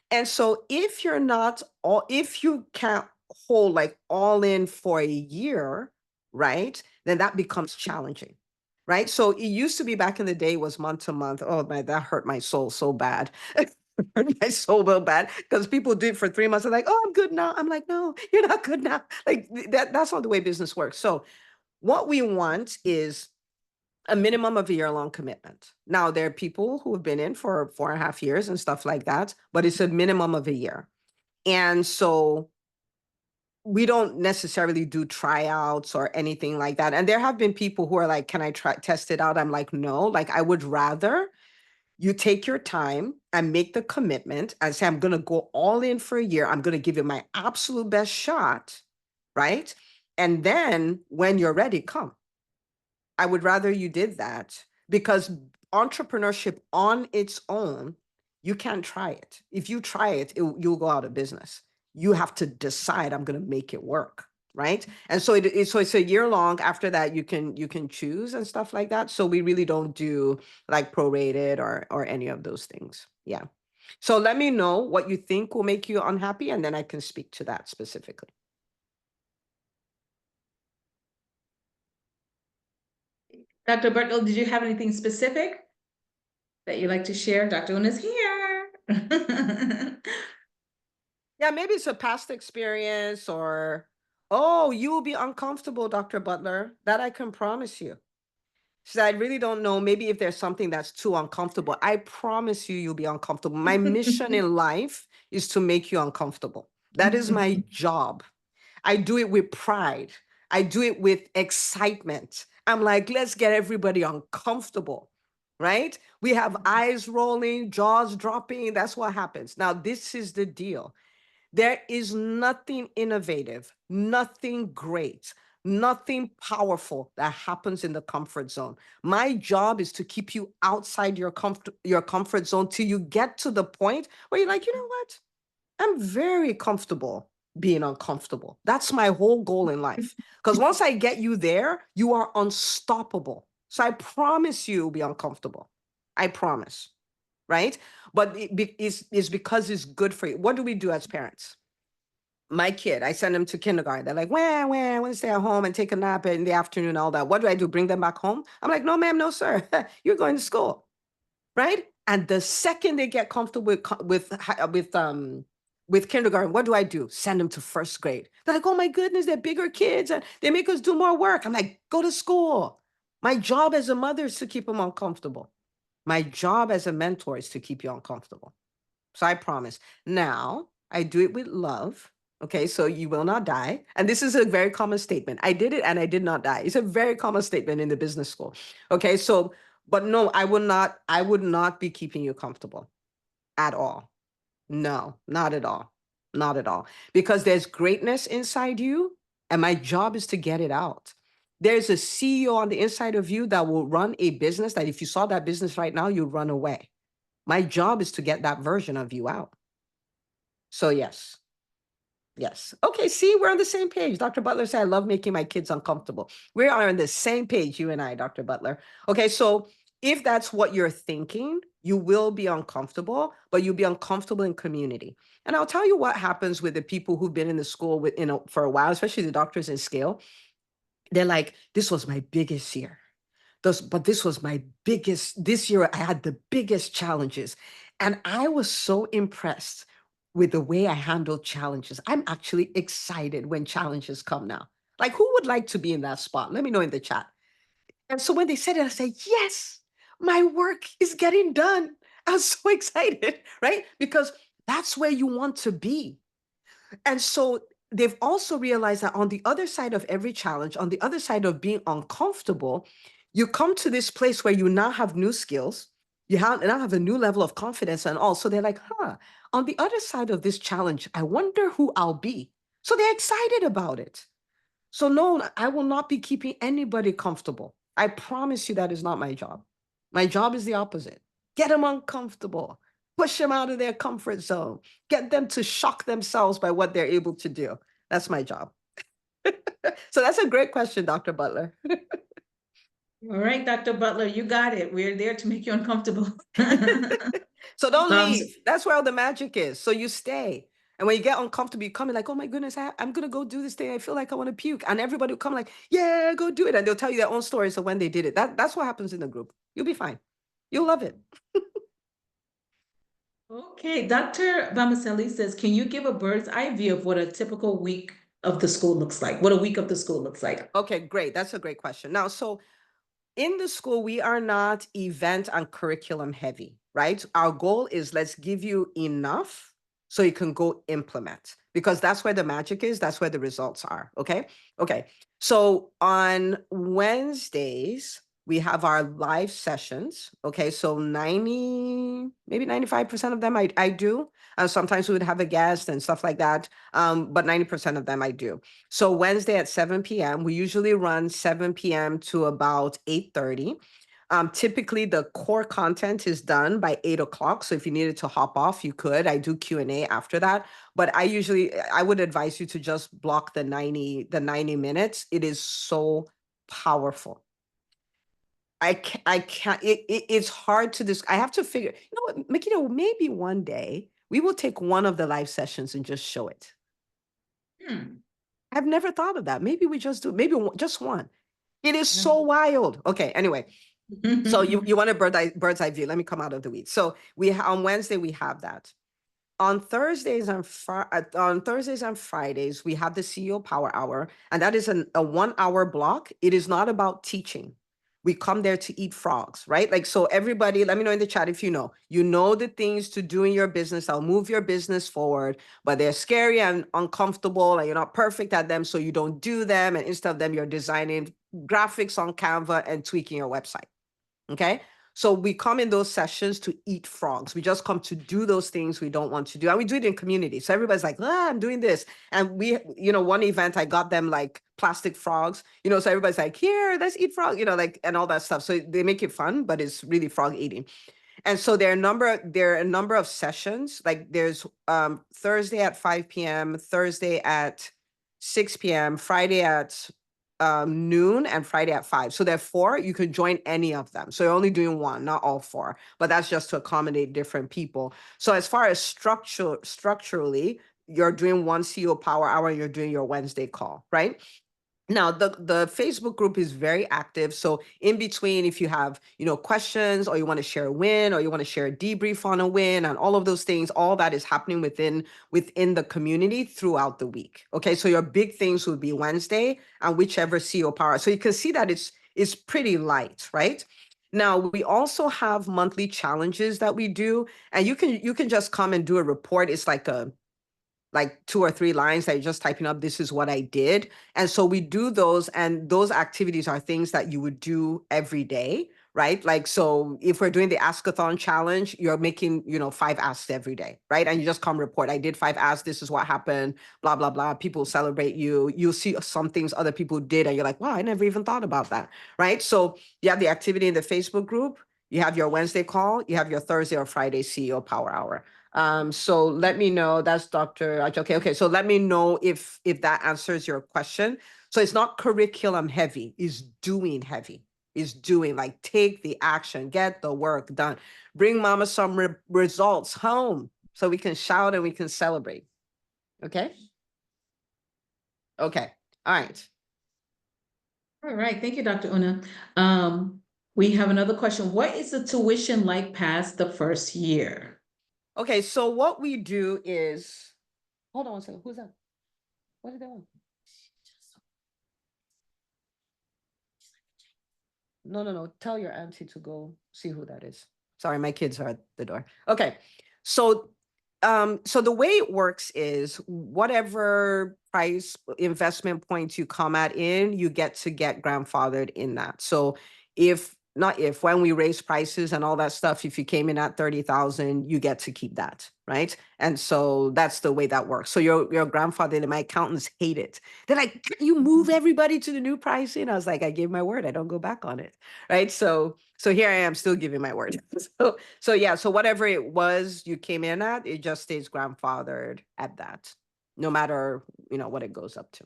And so if you can't hold like all in for a year, right? Then that becomes challenging. Right. So it used to be back in the day was month to month. Oh my, that hurt my soul so bad. Hurt my soul real bad because people do it for 3 months. They're like, oh, I'm good now. I'm like, no, you're not good now. Like that's not the way business works. So what we want is a minimum of a year-long commitment. Now, there are people who have been in for 4.5 years and stuff like that, but it's a minimum of a year. And so we don't necessarily do tryouts or anything like that. And there have been people who are like, can I test it out? I'm like, no, like I would rather you take your time and make the commitment and say, I'm going to go all in for a year. I'm going to give it my absolute best shot. Right. And then when you're ready, come. I would rather you did that because entrepreneurship on its own, you can't try it. If you try it, you'll go out of business. You have to decide, I'm going to make it work. right? And so it's a year long. After that, you can choose and stuff like that. So we really don't do like prorated or any of those things. Yeah. So let me know what you think will make you unhappy, and then I can speak to that specifically. Dr. Bertel, did you have anything specific that you'd like to share? Dr. Una's here. Yeah, maybe it's a past experience or, oh, you will be uncomfortable, Dr. Butler. That I can promise you. So I really don't know. Maybe if there's something that's too uncomfortable, I promise you, you'll be uncomfortable. My mission in life is to make you uncomfortable. That is my job. I do it with pride. I do it with excitement. I'm like, let's get everybody uncomfortable, right? We have eyes rolling, jaws dropping. That's what happens. Now, this is the deal. There is nothing innovative, nothing great, nothing powerful that happens in the comfort zone. My job is to keep you outside your comfort zone till you get to the point where you're like, you know what? I'm very comfortable being uncomfortable. That's my whole goal in life. Because once I get you there, you are unstoppable. So I promise you will be uncomfortable. I promise. Right? But it's because it's good for you. What do we do as parents? My kid, I send them to kindergarten. They're like, wah, I want to stay at home and take a nap in the afternoon, all that. What do I do? Bring them back home? I'm like, no, ma'am, no, sir. You're going to school. Right? And the second they get comfortable with kindergarten, what do I do? Send them to first grade. They're like, oh my goodness, they're bigger kids and they make us do more work. I'm like, go to school. My job as a mother is to keep them uncomfortable. My job as a mentor is to keep you uncomfortable. So I promise. Now, I do it with love. Okay, so you will not die. And this is a very common statement. I did it and I did not die. It's a very common statement in the business school. Okay, so, but no, I would not be keeping you comfortable at all. No, not at all. Not at all. Because there's greatness inside you, and my job is to get it out. There's a CEO on the inside of you that will run a business that if you saw that business right now, you'd run away. My job is to get that version of you out. So yes. Yes. Okay, see, we're on the same page. Dr. Butler said, I love making my kids uncomfortable. We are on the same page, you and I, Dr. Butler. Okay, so if that's what you're thinking, you will be uncomfortable, but you'll be uncomfortable in community. And I'll tell you what happens with the people who've been in the school with, for a while, especially the doctors in scale. They're like, this was my biggest year. But this was my biggest, this year I had the biggest challenges. And I was so impressed with the way I handled challenges. I'm actually excited when challenges come now. Like, who would like to be in that spot? Let me know in the chat. And so when they said it, I said, yes, my work is getting done. I was so excited, right? Because that's where you want to be. And so they've also realized that on the other side of every challenge, on the other side of being uncomfortable, you come to this place where you now have new skills, now have a new level of confidence and all. So they're like, on the other side of this challenge, I wonder who I'll be. So they're excited about it. So no, I will not be keeping anybody comfortable. I promise you that is not my job. My job is the opposite. Get them uncomfortable, push them out of their comfort zone, get them to shock themselves by what they're able to do. That's my job. So that's a great question, Dr. Butler. All right, Dr. Butler, you got it. We're there to make you uncomfortable. So don't Um, leave. That's where all the magic is. So you stay. And when you get uncomfortable, you come in like, oh my goodness, I'm going to go do this thing. I feel like I want to puke. And everybody will come like, yeah, go do it. And they'll tell you their own stories of when they did it. That's what happens in the group. You'll be fine. You'll love it. okay, Dr. Bamaselli says, can you give a bird's eye view of what a typical week of the school looks like? What a week of the school looks like? Okay, great. That's a great question. Now, so in the school, we are not event and curriculum heavy, right? Our goal is let's give you enough so you can go implement because that's where the magic is. That's where the results are. Okay. Okay. So on Wednesdays, we have our live sessions. Okay. So 90, maybe 95% of them I do. Sometimes we would have a guest and stuff like that. But 90% of them I do. So Wednesday at 7 p.m., we usually run 7 p.m. to about 8:30. Typically the core content is done by 8 o'clock. So if you needed to hop off, you could. I do Q&A after that. But I would advise you to just block the 90 minutes. It is so powerful. I can't, it's hard to I have to figure, you know what, Makita, maybe one day we will take one of the live sessions and just show it. Hmm. I've never thought of that. Maybe we just do, maybe just one. It is so wild. Okay, anyway. So you want a bird's eye view. Let me come out of the weeds. So on Wednesday, we have that. On Thursdays and Fridays, we have the CEO Power Hour, and that is a 1 hour block. It is not about teaching. We come there to eat frogs, right? Like, so everybody, let me know in the chat if you know the things to do in your business. I'll move your business forward, but they're scary and uncomfortable, and you're not perfect at them, so you don't do them. And instead of them, you're designing graphics on Canva and tweaking your website. Okay. So we come in those sessions to eat frogs. We just come to do those things we don't want to do. And we do it in community. So everybody's like, I'm doing this. And one event, I got them like plastic frogs, so everybody's like, here, let's eat frog, like, and all that stuff. So they make it fun, but it's really frog eating. And so there are a number of sessions. Like there's Thursday at 5 p.m., Thursday at 6 p.m., Friday at noon, and Friday at 5. So there are 4. You can join any of them. So you're only doing one, not all 4, but that's just to accommodate different people. So as far as structurally, you're doing one CEO Power Hour and you're doing your Wednesday call, right? Now, the Facebook group is very active. So in between, if you have, questions, or you want to share a win, or you want to share a debrief on a win, and all of those things, all that is happening within the community throughout the week. Okay, so your big things would be Wednesday and whichever CEO Power. So you can see that it's pretty light, right? Now, we also have monthly challenges that we do, and you can just come and do a report. It's like 2 or 3 lines that you're just typing up, this is what I did. And so we do those, and those activities are things that you would do every day, right? Like, so if we're doing the Askathon challenge, you're making, 5 asks every day, right? And you just come report, I did 5 asks, this is what happened, blah, blah, blah. People celebrate you. You'll see some things other people did, and you're like, wow, I never even thought about that, right? So you have the activity in the Facebook group, you have your Wednesday call, you have your Thursday or Friday CEO Power Hour. So let me know. That's Dr. Okay. So let me know if that answers your question. So it's not curriculum heavy, it's doing heavy. Is doing, like, take the action, get the work done, bring mama some results home so we can shout and we can celebrate. Okay. Okay. All right. All right. Thank you, Dr. Una. We have another question. What is the tuition like past the first year? Okay. So what we do is, hold on one second. Who's that? What did they want? No. Tell your auntie to go see who that is. Sorry, my kids are at the door. Okay. So the way it works is whatever price investment point you come at in, you get grandfathered in that. So when we raise prices and all that stuff, if you came in at 30,000, you get to keep that, right? And so that's the way that works. So your grandfather and my accountants hate it. They're like, you move everybody to the new pricing. I was like, I gave my word. I don't go back on it, right? So here I am still giving my word. So yeah, so whatever it was you came in at, it just stays grandfathered at that, no matter, what it goes up to.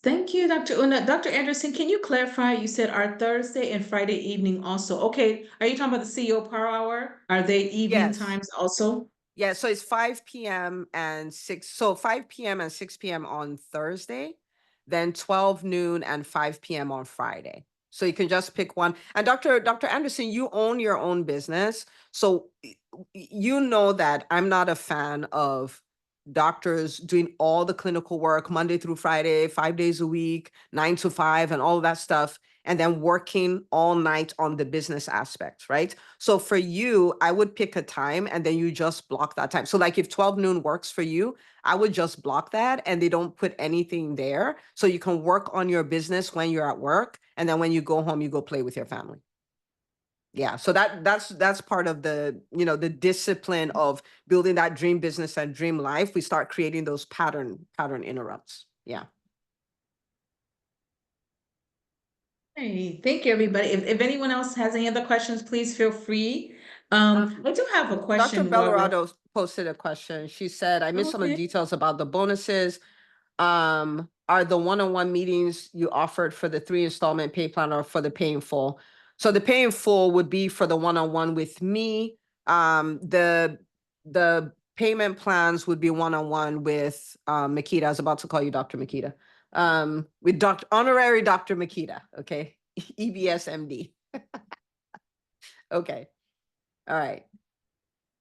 Thank you, Dr. Una. Dr. Anderson, can you clarify? You said our Thursday and Friday evening also. Okay. Are you talking about the CEO Power Hour? Are they evening Yes. times also? Yeah, so it's 5 p.m. and 6. So 5 p.m. and 6 p.m. on Thursday, then 12 noon and 5 p.m. on Friday. So you can just pick one. And Dr. Anderson, you own your own business. So you know that I'm not a fan of doctors doing all the clinical work Monday through Friday, 5 days a week, 9 to 5, and all that stuff, and then working all night on the business aspect, right? So for you, I would pick a time and then you just block that time. So like if 12 noon works for you, I would just block that and they don't put anything there. So you can work on your business when you're at work. And then when you go home, you go play with your family. Yeah. So that's part of the, the discipline of building that dream business and dream life. We start creating those pattern interrupts. Yeah. Hey, thank you, everybody. If anyone else has any other questions, please feel free. I do have a Dr. question while we're Bellarado posted a question. She said, I missed some of the okay. details about the bonuses. Are the one-on-one meetings you offered for the 3 installment pay plan or for the pay in full? So the pay in full would be for the one-on-one with me. The payment plans would be one-on-one with Makita. I was about to call you Dr. Makita. With Dr. Honorary Dr. Makita, okay? EBS MD. Okay. All right.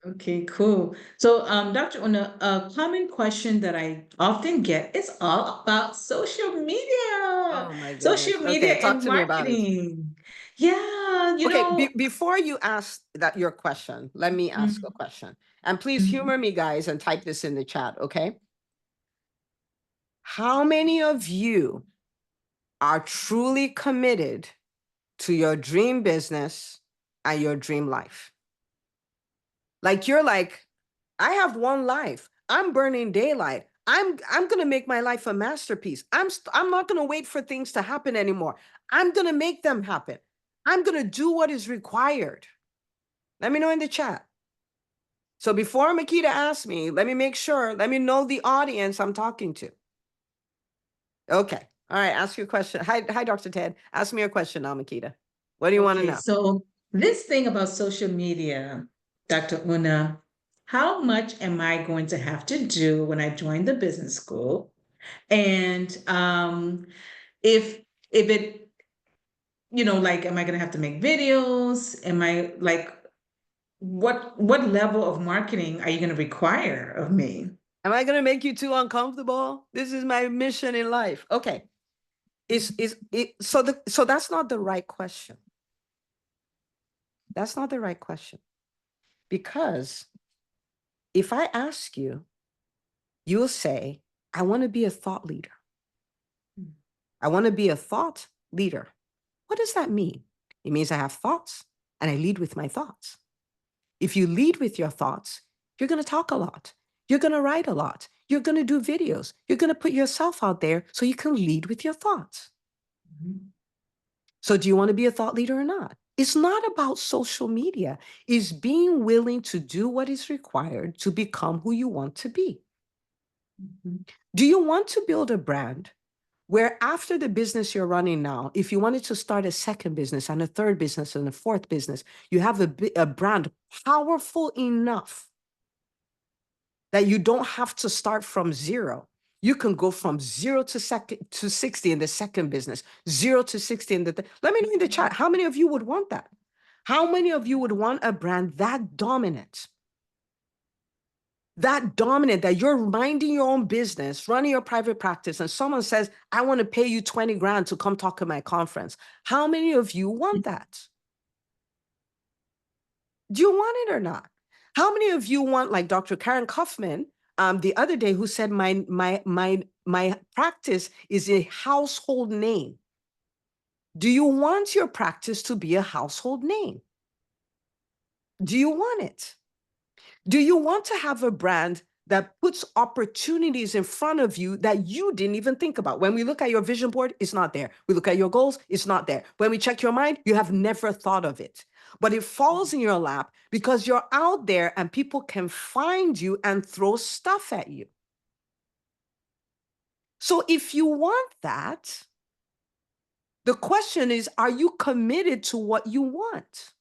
Okay, cool. So, Dr. Una, a common question that I often get is all about social media, Oh my goodness. social Okay, media talk and to me about it. marketing. Yeah, Okay, before you ask that your question, let me ask a mhm, question. And please mhm. humor me, guys, and type this in the chat, okay? How many of you are truly committed to your dream business and your dream life? Like you're like, I have one life. I'm burning daylight. I'm going to make my life a masterpiece. I'm not going to wait for things to happen anymore. I'm going to make them happen. I'm going to do what is required. Let me know in the chat. So before Makita asks me, let me make sure, let me know the audience I'm talking to. Okay. All right. Ask your question. Hi, Dr. Ted. Ask me a question now, Makita. What do you want to Okay, know? so this thing about social media, Dr. Una, how much am I going to have to do when I join the business school? And if it, like, am I going to have to make videos? Am I like, what level of marketing are you going to require of me? Am I going to make you too uncomfortable? This is my mission in life. Okay. So that's not the right question. That's not the right question. Because if I ask you, you'll say, I want to be a thought leader. I want to be a thought leader. What does that mean? It means I have thoughts and I lead with my thoughts. If you lead with your thoughts, you're going to talk a lot. You're going to write a lot. You're going to do videos. You're going to put yourself out there so you can lead with your thoughts. Mhm, So, do you want to be a thought leader or not? It's not about social media. It's being willing to do what is required to become who you want to be. mhm, Do you want to build a brand where after the business you're running now, if you wanted to start a second business and a third business and a fourth business, you have a brand powerful enough that you don't have to start from zero. You can go from 0 to 60 in the second business, 0 to 60 in the. Let me know in the chat. How many of you would want that? How many of you would want a brand that dominant? That dominant that you're minding your own business, running your private practice, and someone says, I want to pay you 20 grand to come talk at my conference. How many of you want that? Do you want it or not? How many of you want, like Dr. Karen Kaufman, the other day, who said, my practice is a household name. Do you want your practice to be a household name? Do you want it? Do you want to have a brand that puts opportunities in front of you that you didn't even think about? When we look at your vision board, it's not there. We look at your goals, it's not there. When we check your mind, you have never thought of it. But it falls in your lap because you're out there and people can find you and throw stuff at you. So if you want that, the question is, are you committed to what you want?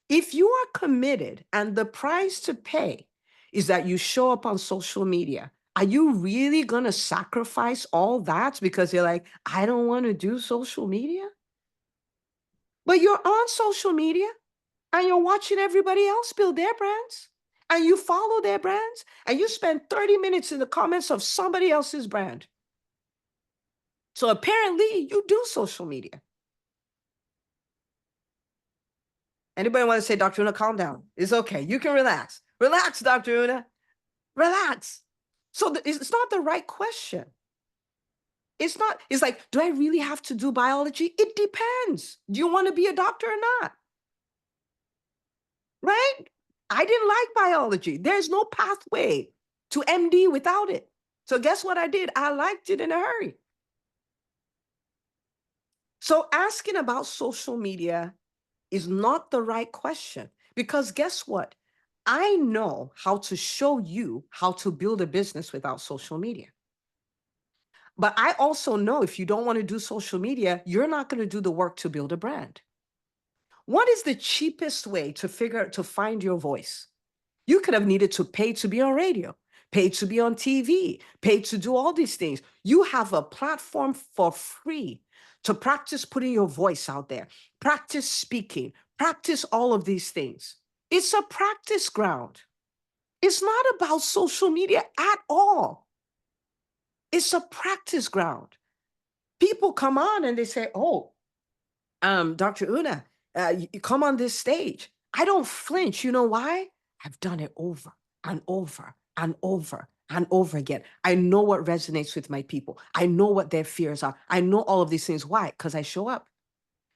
If you are committed and the price to pay is that you show up on social media, are you really going to sacrifice all that because you're like, I don't want to do social media? But you're on social media and you're watching everybody else build their brands and you follow their brands and you spend 30 minutes in the comments of somebody else's brand. So apparently you do social media. Anybody want to say, Dr. Una, calm down? It's okay. You can relax. Relax, Dr. Una. Relax. So it's not the right question. It's not, it's like, do I really have to do biology? It depends. Do you want to be a doctor or not? Right? I didn't like biology. There's no pathway to MD without it. So guess what I did? I liked it in a hurry. So asking about social media is not the right question because guess what? I know how to show you how to build a business without social media. But I also know if you don't want to do social media, you're not going to do the work to build a brand. What is the cheapest way to find your voice? You could have needed to pay to be on radio, pay to be on TV, pay to do all these things. You have a platform for free to practice putting your voice out there, practice speaking, practice all of these things. It's a practice ground. It's not about social media at all. It's a practice ground. People come on and they say, "Oh, Dr. Una, you come on this stage." I don't flinch. You know why? I've done it over and over and over and over again. I know what resonates with my people. I know what their fears are. I know all of these things. Why? Because I show up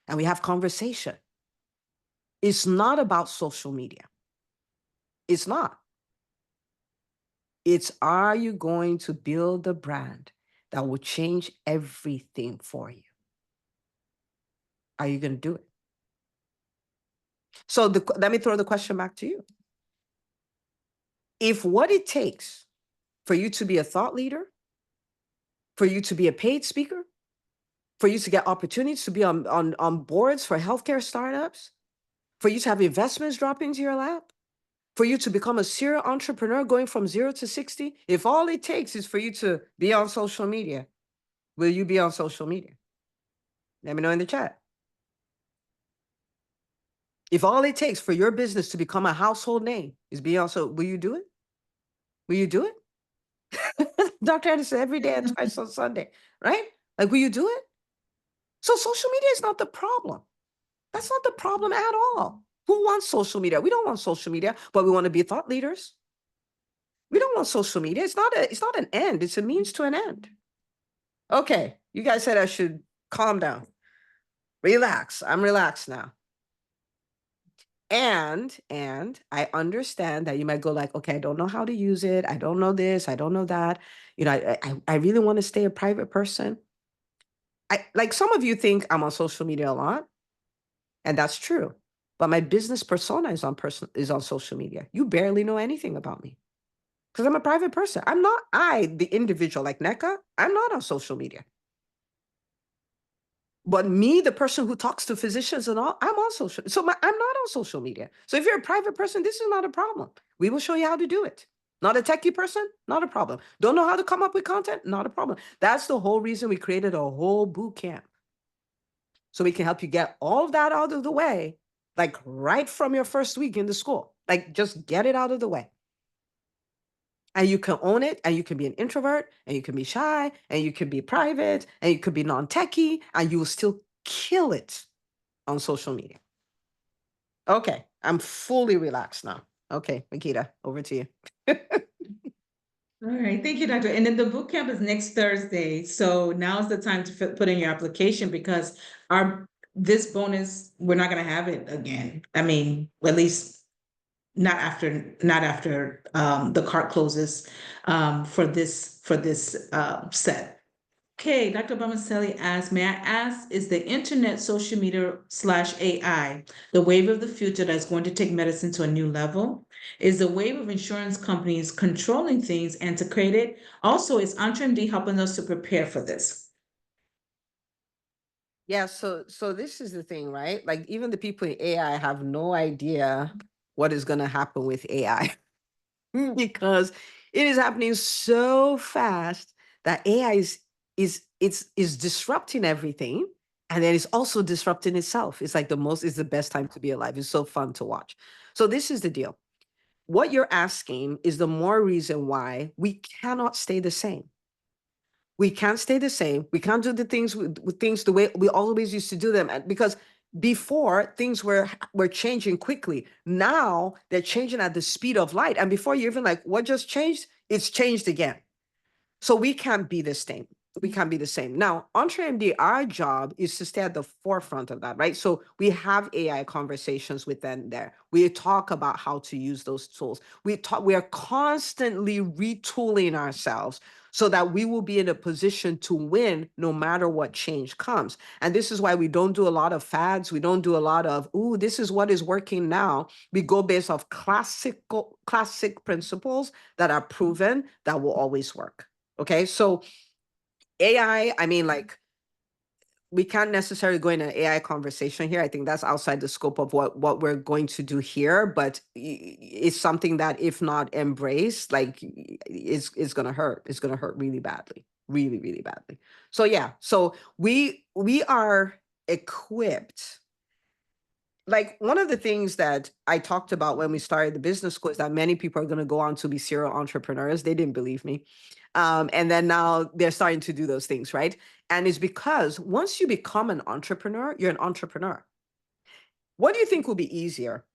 and we have conversation. It's not about social media. It's not. It's, are you going to build a brand that will change everything for you? Are you going to do it? So let me throw the question back to you. If what it takes for you to be a thought leader, for you to be a paid speaker, for you to get opportunities to be on boards for healthcare startups, for you to have investments drop into your lap, for you to become a serial entrepreneur going from 0 to 60, if all it takes is for you to be on social media, will you be on social media? Let me know in the chat. If all it takes for your business to become a household name is be on, so will you do it? Will you do it? Dr. Anderson, every day and twice on Sunday, right? Like, will you do it? So social media is not the problem. That's not the problem at all. Who wants social media? We don't want social media, but we want to be thought leaders. We don't want social media. It's not an end. It's a means to an end. Okay, you guys said I should calm down. Relax. I'm relaxed now. And I understand that you might go like, okay, I don't know how to use it. I don't know this. I don't know that. You know, I really want to stay a private person. I like, some of you think I'm on social media a lot, and that's true. But my business persona is on social media. You barely know anything about me because I'm a private person. I'm not, the individual like NECA, I'm not on social media. But me, the person who talks to physicians and all, I'm on social. So I'm not on social media. So if you're a private person, this is not a problem. We will show you how to do it. Not a techie person, not a problem. Don't know how to come up with content, not a problem. That's the whole reason we created a whole boot camp. So we can help you get all of that out of the way, like right from your first week in the school. Like, just get it out of the way. And you can own it, and you can be an introvert, and you can be shy, and you can be private, and you could be non-techie, and you will still kill it on social media. Okay, I'm fully relaxed now. Okay, Makita, over to you. All right, thank you, Doctor. And then the boot camp is next Thursday. So now's the time to put in your application because our this bonus, we're not gonna have it again. I mean, at least not after the cart closes for this set. Okay, Dr. Bamaselli asks, may I ask, is the internet, social media / AI the wave of the future that's going to take medicine to a new level? Is the wave of insurance companies controlling things antiquated? Also, is EntreMD helping us to prepare for this? Yeah, so this is the thing, right? Like, even the people in AI have no idea what is going to happen with AI. Because it is happening so fast that AI is disrupting everything, and then it's also disrupting itself. It's like it's the best time to be alive. It's so fun to watch. So this is the deal. What you're asking is the more reason why we cannot stay the same. We can't stay the same. We can't do the things with things the way we always used to do them. Because before, things were changing quickly. Now they're changing at the speed of light. And before you even like, what just changed? It's changed again. So we can't be the same. we can't be the same. Now, EntreMD, our job is to stay at the forefront of that, right? So we have AI conversations with them there. We talk about how to use those tools. We are constantly retooling ourselves so that we will be in a position to win no matter what change comes. And this is why we don't do a lot of fads. We don't do a lot of, ooh, this is what is working now. We go based off classic principles that are proven that will always work. Okay, so AI, I mean, like, we can't necessarily go in an AI conversation here. I think that's outside the scope of what we're going to do here, but it's something that if not embraced, like, it's gonna hurt. It's gonna hurt really badly, really, really badly. So yeah, so we are equipped. Like, one of the things that I talked about when we started the business school is that many people are going to go on to be serial entrepreneurs. They didn't believe me. And then now they're starting to do those things, right? And it's because once you become an entrepreneur, you're an entrepreneur. What do you think will be easier?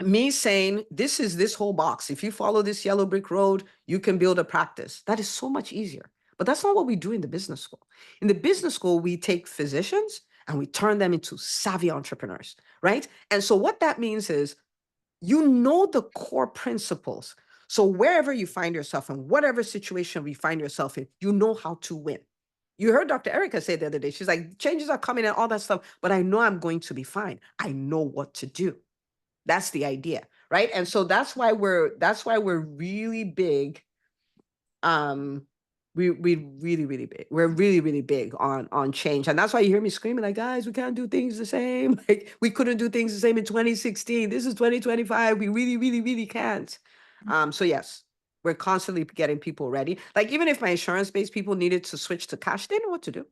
Me saying, this is this whole box. If you follow this yellow brick road, you can build a practice. That is so much easier. But that's not what we do in the business school. In the business school, we take physicians and we turn them into savvy entrepreneurs, right? And so what that means is, you know, the core principles. So wherever you find yourself in whatever situation we find yourself in, you know how to win. You heard Dr. Erica say the other day, she's like, changes are coming and all that stuff, but I know I'm going to be fine. I know what to do. That's the idea, right? And so that's why we're really big. We really, really big. We're really, really big on change. And that's why you hear me screaming, like, guys, we can't do things the same. Like, we couldn't do things the same in 2016. This is 2025. We really, really, really can't. So yes, we're constantly getting people ready. Like, even if my insurance-based people needed to switch to cash, they know what to do.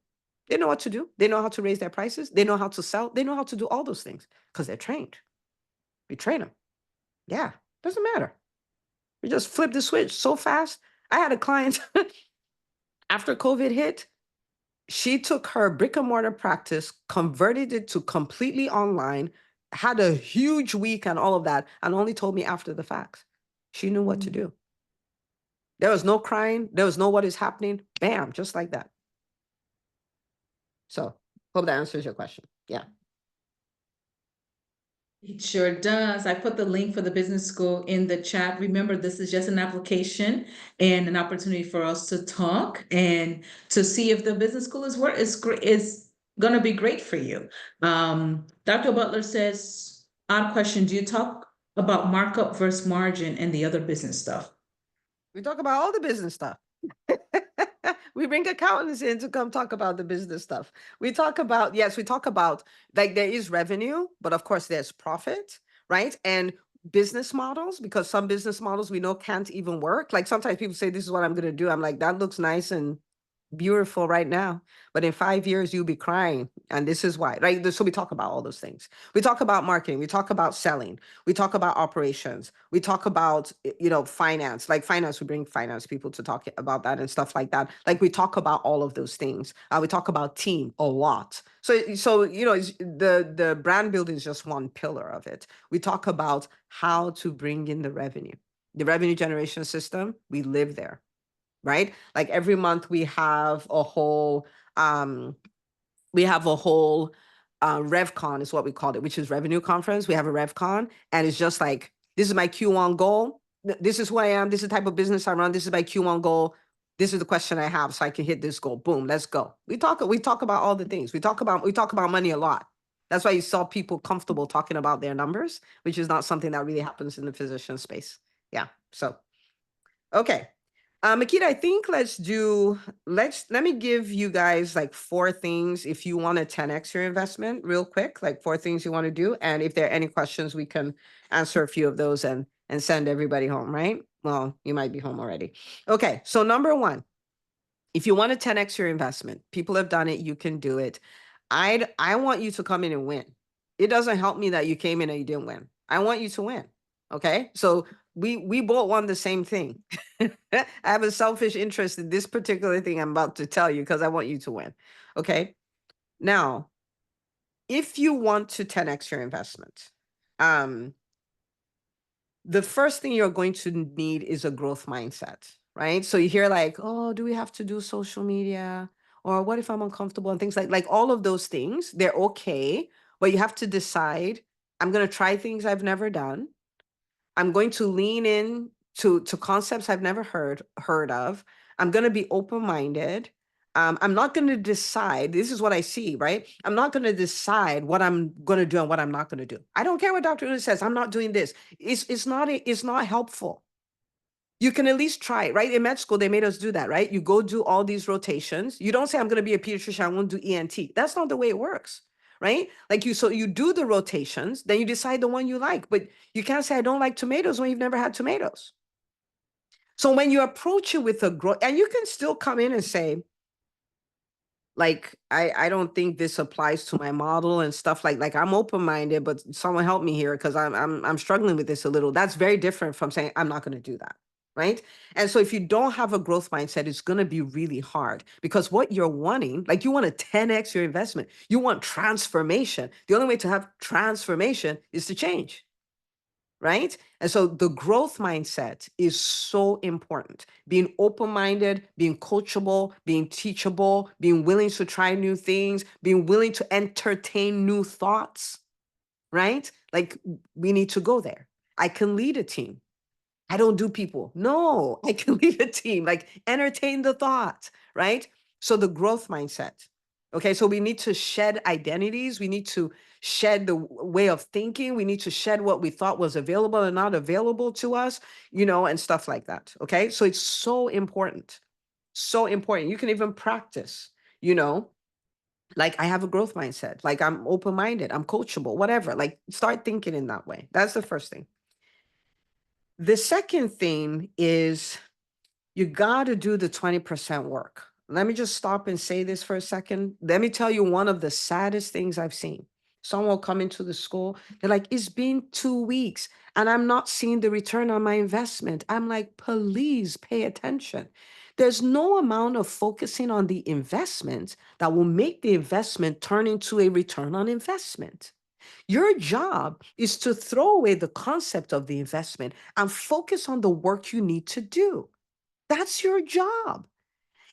They know what to do. They know how to raise their prices. They know how to sell. They know how to do all those things because they're trained. We train them. Yeah, doesn't matter. We just flip the switch so fast. I had a client after COVID hit, she took her brick and mortar practice, converted it to completely online, had a huge week and all of that, and only told me after the fact. She knew what to do. There was no crying. There was no what is happening. Bam, just like that. So hope that answers your question. Yeah. It sure does. I put the link for the business school in the chat. Remember, this is just an application and an opportunity for us to talk and to see if the business school is going to be great for you. Dr. Butler says, odd question, do you talk about markup versus margin and the other business stuff? We talk about all the business stuff. We bring accountants in to come talk about the business stuff. We talk about, yes, we talk about, like, there is revenue, but of course there's profit, right? And business models, because some business models we know can't even work. Like, sometimes people say, this is what I'm going to do. I'm like, that looks nice and beautiful right now, but in 5 years you'll be crying, and this is why, right? So we talk about all those things. We talk about marketing, we talk about selling, we talk about operations, we talk about, finance. Like, finance, we bring finance people to talk about that and stuff like that. Like, we talk about all of those things. We talk about team a lot. So the brand building is just one pillar of it. We talk about how to bring in the revenue generation system. We live there, right? Like, every month we have a whole RevCon is what we called it, which is revenue conference. We have a RevCon, and it's just like, this is my Q1 goal. This is who I am. This is the type of business I run. This is my Q1 goal. This is the question I have so I can hit this goal. Boom, let's go. We talk about all the things. We talk about money a lot. That's why you saw people comfortable talking about their numbers, which is not something that really happens in the physician space. Yeah. So, okay. Makita, I think let me give you guys like 4 things if you want to 10x your investment real quick, like 4 things you want to do. And if there are any questions, we can answer a few of those and send everybody home, right? Well, you might be home already. Okay, so number 1, if you want to 10x your investment, people have done it, you can do it. I want you to come in and win. It doesn't help me that you came in and you didn't win. I want you to win. Okay, so we both want the same thing. I have a selfish interest in this particular thing I'm about to tell you because I want you to win. Okay, now, if you want to 10x your investment, the first thing you're going to need is a growth mindset, right? So you hear like, oh, do we have to do social media? Or what if I'm uncomfortable and things like all of those things, they're okay, but you have to decide, I'm going to try things I've never done. I'm going to lean in to concepts I've never heard of. I'm going to be open-minded. I'm not going to decide. This is what I see, right? I'm not going to decide what I'm going to do and what I'm not going to do. I don't care what Dr. Una says. I'm not doing this. It's not helpful. You can at least try it, right? In med school, they made us do that, right? You go do all these rotations. You don't say, I'm going to be a pediatrician, I won't do ENT. That's not the way it works, right? Like so you do the rotations, then you decide the one you like, but you can't say, I don't like tomatoes when you've never had tomatoes. So when you approach it with a growth, and you can still come in and say, like, I don't think this applies to my model and stuff like I'm open-minded, but someone help me here because I'm struggling with this a little. That's very different from saying I'm not going to do that. Right. And so if you don't have a growth mindset, it's going to be really hard because what you're wanting, like you want to 10x your investment, you want transformation. The only way to have transformation is to change. Right. And so the growth mindset is so important. Being open minded, being coachable, being teachable, being willing to try new things, being willing to entertain new thoughts. Right. Like we need to go there. I can lead a team. I don't do people. No, I can lead a team, like entertain the thought, right? So the growth mindset. Okay, so we need to shed identities. We need to shed the way of thinking. We need to shed what we thought was available and not available to us, and stuff like that. Okay, so it's so important. So important. You can even practice, you know, like I have a growth mindset, like I'm open minded, I'm coachable, whatever. Like start thinking in that way. That's the first thing. The second thing is you got to do the 20% work. Let me just stop and say this for a second. Let me tell you one of the saddest things I've seen. Someone will come into the school, they're like, it's been 2 weeks and I'm not seeing the return on my investment. I'm like, please pay attention. There's no amount of focusing on the investment that will make the investment turn into a return on investment. Your job is to throw away the concept of the investment and focus on the work you need to do. That's your job.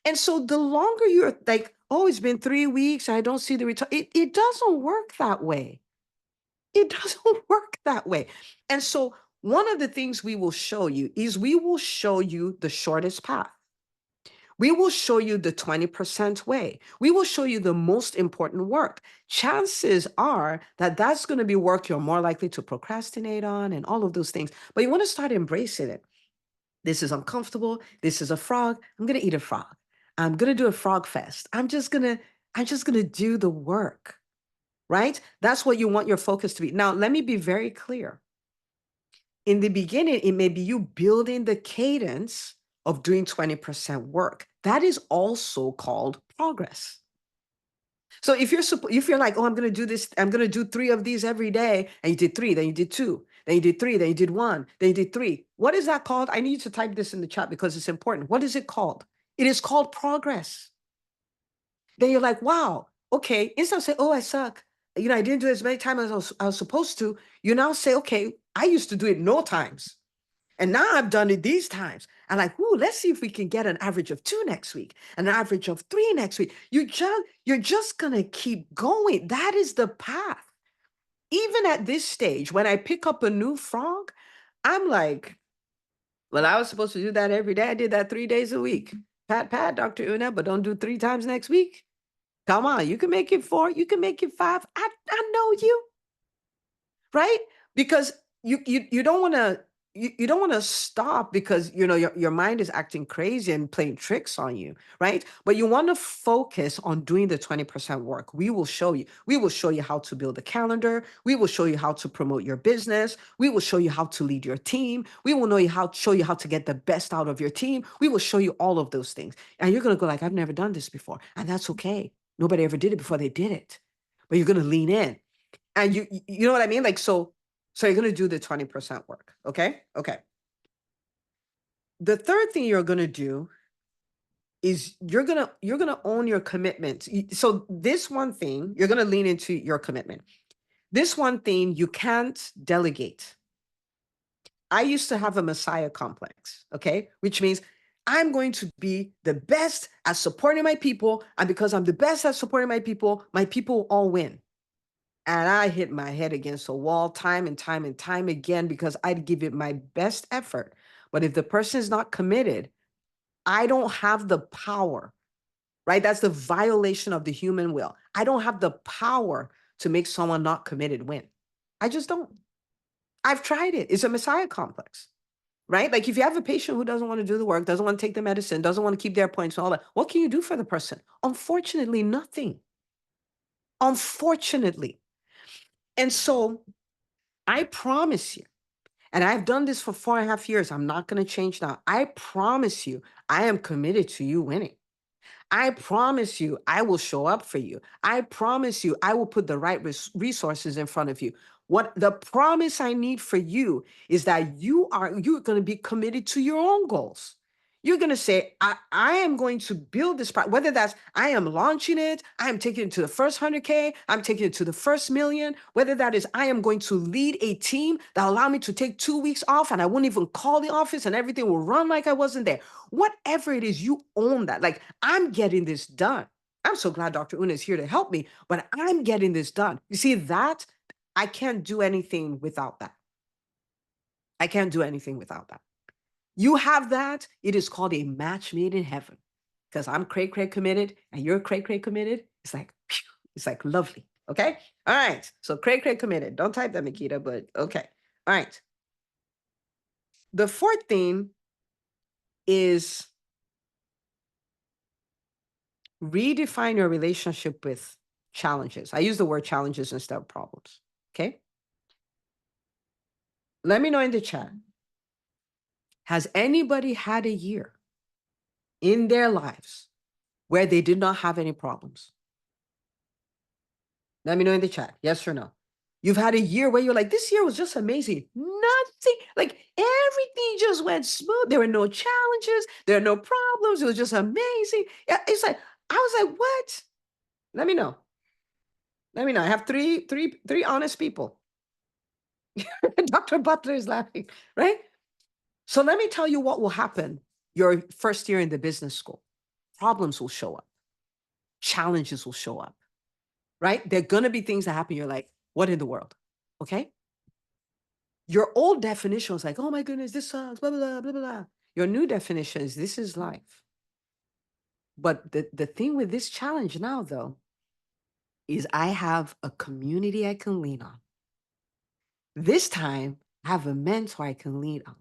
And so the longer you're like, oh, it's been 3 weeks, I don't see the return. It doesn't work that way. It doesn't work that way. And so one of the things we will show you is we will show you the shortest path. We will show you the 20% way. We will show you the most important work. Chances are that that's going to be work you're more likely to procrastinate on and all of those things. But you want to start embracing it. This is uncomfortable. This is a frog. I'm going to eat a frog. I'm going to do a frog fest. I'm just going to do the work, right? That's what you want your focus to be. Now, let me be very clear. In the beginning, it may be you building the cadence of doing 20% work. That is also called progress. So if you're like, oh, I'm going to do this, I'm going to do 3 of these every day, and you did 3, then you did 2, then you did 3, then you did 1, then you did 3. What is that called? I need you to type this in the chat because it's important. What is it called? It is called progress. Then you're like, wow, okay. Instead of saying, oh, I suck. I didn't do it as many times as I was supposed to. You now say, okay, I used to do it no times. And now I've done it these times. I'm like, ooh, let's see if we can get an average of 2 next week, an average of 3 next week. You're just gonna keep going. That is the path. Even at this stage, when I pick up a new frog, I'm like, well, I was supposed to do that every day. I did that 3 days a week. Pat, Dr. Una, but don't do 3 times next week. Come on, you can make it 4, you can make it 5. I know you. Right? Because you don't wanna you don't wanna stop because, your mind is acting crazy and playing tricks on you, right? But you wanna focus on doing the 20% work. We will show you. We will show you how to build a calendar. We will show you how to promote your business. We will show you how to lead your team. We will show you how to get the best out of your team. We will show you all of those things. And you're gonna go like, I've never done this before. And that's okay. Nobody ever did it before they did it. But you're gonna lean in. And you know what I mean? Like, so you're gonna do the 20% work. Okay. Okay. The third thing you're gonna do is you're gonna own your commitment. So this one thing, you're gonna lean into your commitment. This one thing you can't delegate. I used to have a messiah complex, okay? Which means I'm going to be the best at supporting my people. And because I'm the best at supporting my people all win. And I hit my head against a wall time and time and time again because I'd give it my best effort. But if the person is not committed, I don't have the power, right? That's the violation of the human will. I don't have the power to make someone not committed win. I just don't. I've tried it. It's a messiah complex, right? Like if you have a patient who doesn't want to do the work, doesn't want to take the medicine, doesn't want to keep their points and all that, what can you do for the person? Unfortunately, nothing. Unfortunately. And so I promise you, and I've done this for 4.5 years. I'm not going to change now. I promise you, I am committed to you winning. I promise you, I will show up for you. I promise you, I will put the right resources in front of you. What the promise I need for you is that you're going to be committed to your own goals. You're going to say, I am going to build this product, whether that's I am launching it, I am taking it to the first 100K, I'm taking it to the first million, whether that is I am going to lead a team that allow me to take 2 weeks off and I won't even call the office and everything will run like I wasn't there. Whatever it is, you own that. Like, I'm getting this done. I'm so glad Dr. Una is here to help me, but I'm getting this done. You see, that I can't do anything without that. I can't do anything without that. You have that, it is called a match made in heaven. Because I'm cray cray committed and you're cray cray committed. It's like, phew, it's like lovely. Okay. All right. So cray cray committed. Don't type that, Makita, but okay. All right. The fourth thing is redefine your relationship with challenges. I use the word challenges instead of problems. Okay. Let me know in the chat. Has anybody had a year in their lives where they did not have any problems? Let me know in the chat. Yes or no? You've had a year where you're like, this year was just amazing. Nothing, like everything just went smooth. There were no challenges. There are no problems. It was just amazing. Yeah, it's like, I was like, what? Let me know. Let me know. I have three honest people. Dr. Butler is laughing, right? So let me tell you what will happen your first year in the business school. Problems will show up. Challenges will show up, right? There are going to be things that happen. You're like, what in the world? Okay. Your old definition was like, oh my goodness, this sucks, blah, blah, blah, blah, blah. Your new definition is this is life. But the thing with this challenge now, though, is I have a community I can lean on. This time, I have a mentor I can lean on.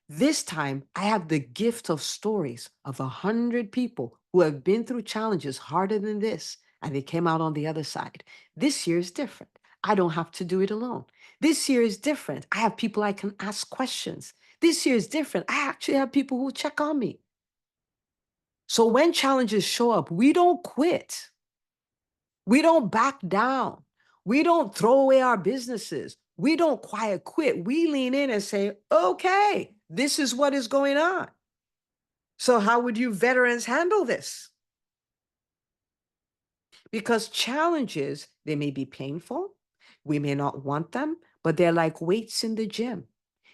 This time, I have the gift of stories of 100 people who have been through challenges harder than this, and they came out on the other side. This year is different. I don't have to do it alone. This year is different. I have people I can ask questions. This year is different. I actually have people who check on me. So when challenges show up, we don't quit. We don't back down. We don't throw away our businesses. We don't quiet quit. We lean in and say, okay, this is what is going on. So how would you veterans handle this? Because challenges, they may be painful. We may not want them, but they're like weights in the gym.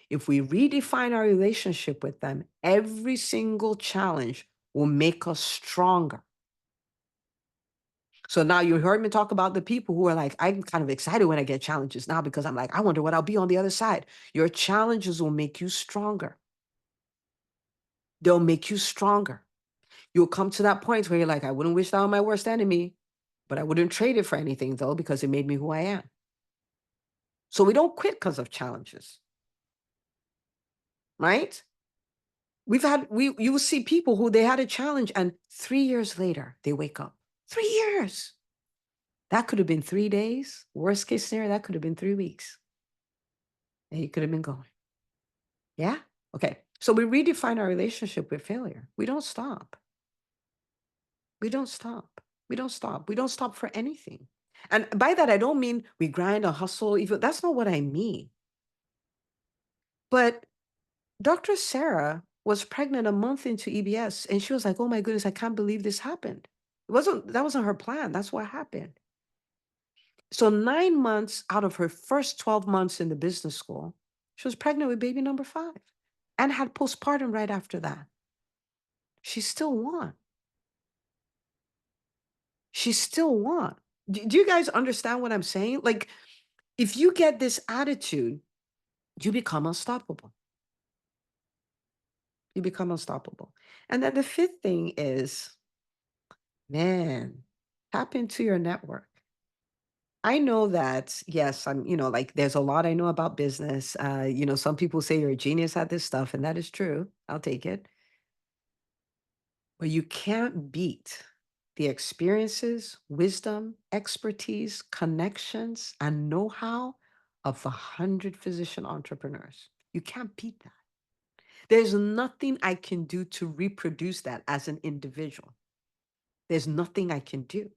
If we redefine our relationship with them, every single challenge will make us stronger. So now you heard me talk about the people who are like, I'm kind of excited when I get challenges now because I'm like, I wonder what I'll be on the other side. Your challenges will make you stronger. They'll make you stronger. You'll come to that point where you're like, I wouldn't wish that on my worst enemy, but I wouldn't trade it for anything though, because it made me who I am. So we don't quit because of challenges, right? You will see people who they had a challenge and 3 years later they wake up. 3 years. That could have been 3 days. Worst case scenario, that could have been 3 weeks. And you could have been going. Yeah? Okay. So we redefine our relationship with failure. We don't stop. We don't stop. We don't stop. We don't stop for anything. And by that, I don't mean we grind or hustle. Even that's not what I mean. But Dr. Sarah was pregnant a month into EBS, and she was like, "Oh my goodness, I can't believe this happened." That wasn't her plan. That's what happened. So 9 months out of her first 12 months in the business school, she was pregnant with baby number 5 and had postpartum right after that. She still won. She still won. Do you guys understand what I'm saying? Like, if you get this attitude, you become unstoppable. You become unstoppable. And then the fifth thing is, man, tap into your network. I know that, yes, like there's a lot I know about business. Some people say you're a genius at this stuff, and that is true. I'll take it. But you can't beat the experiences, wisdom, expertise, connections, and know-how of 100 physician entrepreneurs. You can't beat that. There's nothing I can do to reproduce that as an individual. There's nothing I can do.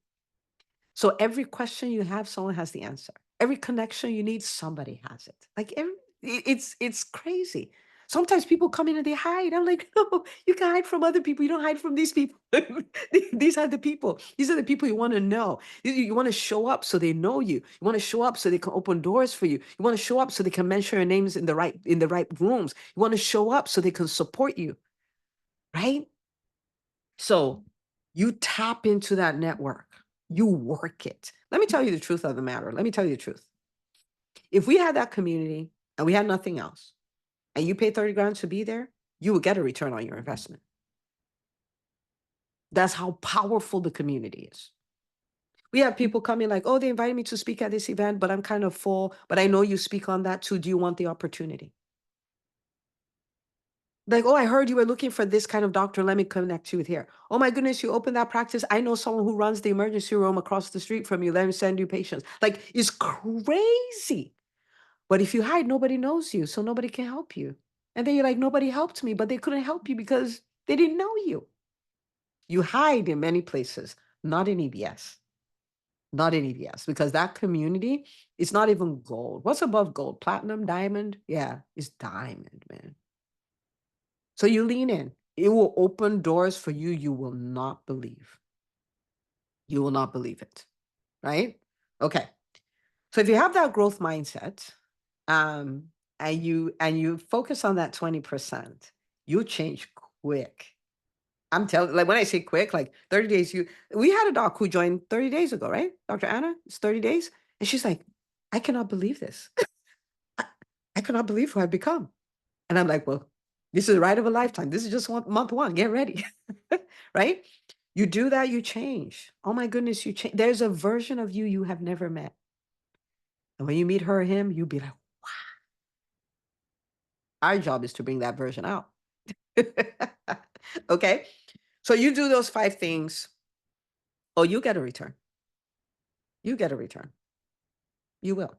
So every question you have, someone has the answer. Every connection you need, somebody has it. It's crazy. Sometimes people come in and they hide. I'm like, no, you can hide from other people. You don't hide from these people. These are the people. These are the people you want to know. You want to show up so they know you. You want to show up so they can open doors for you. You want to show up so they can mention your names in the right rooms. You want to show up so they can support you, right? So you tap into that network, you work it. Let me tell you the truth of the matter. Let me tell you the truth. If we had that community and we had nothing else, and you pay 30 grand to be there, you would get a return on your investment. That's how powerful the community is. We have people coming like, oh, they invited me to speak at this event, but I'm kind of full, but I know you speak on that too. Do you want the opportunity? Like, oh, I heard you were looking for this kind of doctor. Let me connect you with here. Oh my goodness, you open that practice. I know someone who runs the emergency room across the street from you. Let me send you patients. Like, it's crazy. But if you hide, nobody knows you, so nobody can help you. And then you're like, nobody helped me, but they couldn't help you because they didn't know you. You hide in many places, not in EBS. Not in EBS, because that community is not even gold. What's above gold? Platinum, diamond? Yeah, it's diamond, man. So you lean in. It will open doors for you you will not believe. You will not believe it, right? Okay. So if you have that growth mindset, um, and you focus on that 20%, you change quick. I'm telling, like when I say quick, like 30 days, we had a doc who joined 30 days ago, right? Dr. Anna, it's 30 days. And she's like, I cannot believe this. I, I cannot believe who I've become. And I'm like, well, this is the ride of a lifetime. This is just month one. Get ready. Right? You do that, you change. Oh my goodness, you change. There's a version of you you have never met. And when you meet her or him, you'll be like, our job is to bring that version out. Okay. So you do those 5 things. Oh, you get a return. You get a return. You will.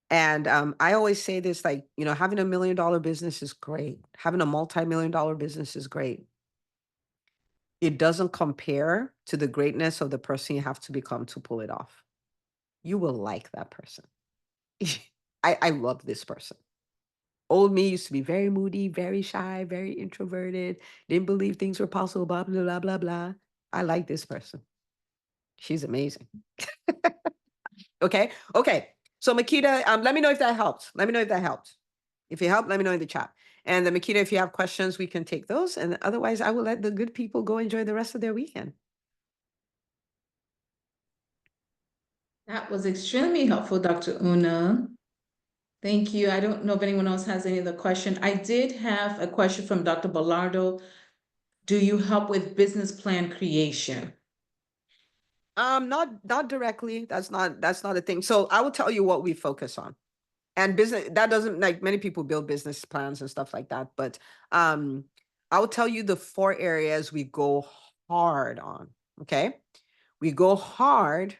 And I always say this, like, having $1 million business is great. Having a multi-million-dollar business is great. It doesn't compare to the greatness of the person you have to become to pull it off. You will like that person. I love this person. Old me used to be very moody, very shy, very introverted, didn't believe things were possible, blah, blah, blah, blah, blah. I like this person. She's amazing. Okay. Okay. So Makita, let me know if that helped. Let me know if that helped. If it helped, let me know in the chat. And then Makita, if you have questions, we can take those. And otherwise, I will let the good people go enjoy the rest of their weekend. That was extremely helpful, Dr. Una. Thank you. I don't know if anyone else has any other question. I did have a question from Dr. Bellardo. Do you help with business plan creation? Not directly. That's not a thing. So I will tell you what we focus on. And business, that doesn't, like, many people build business plans and stuff like that, but um I'll tell you the 4 areas we go hard on. Okay. We go hard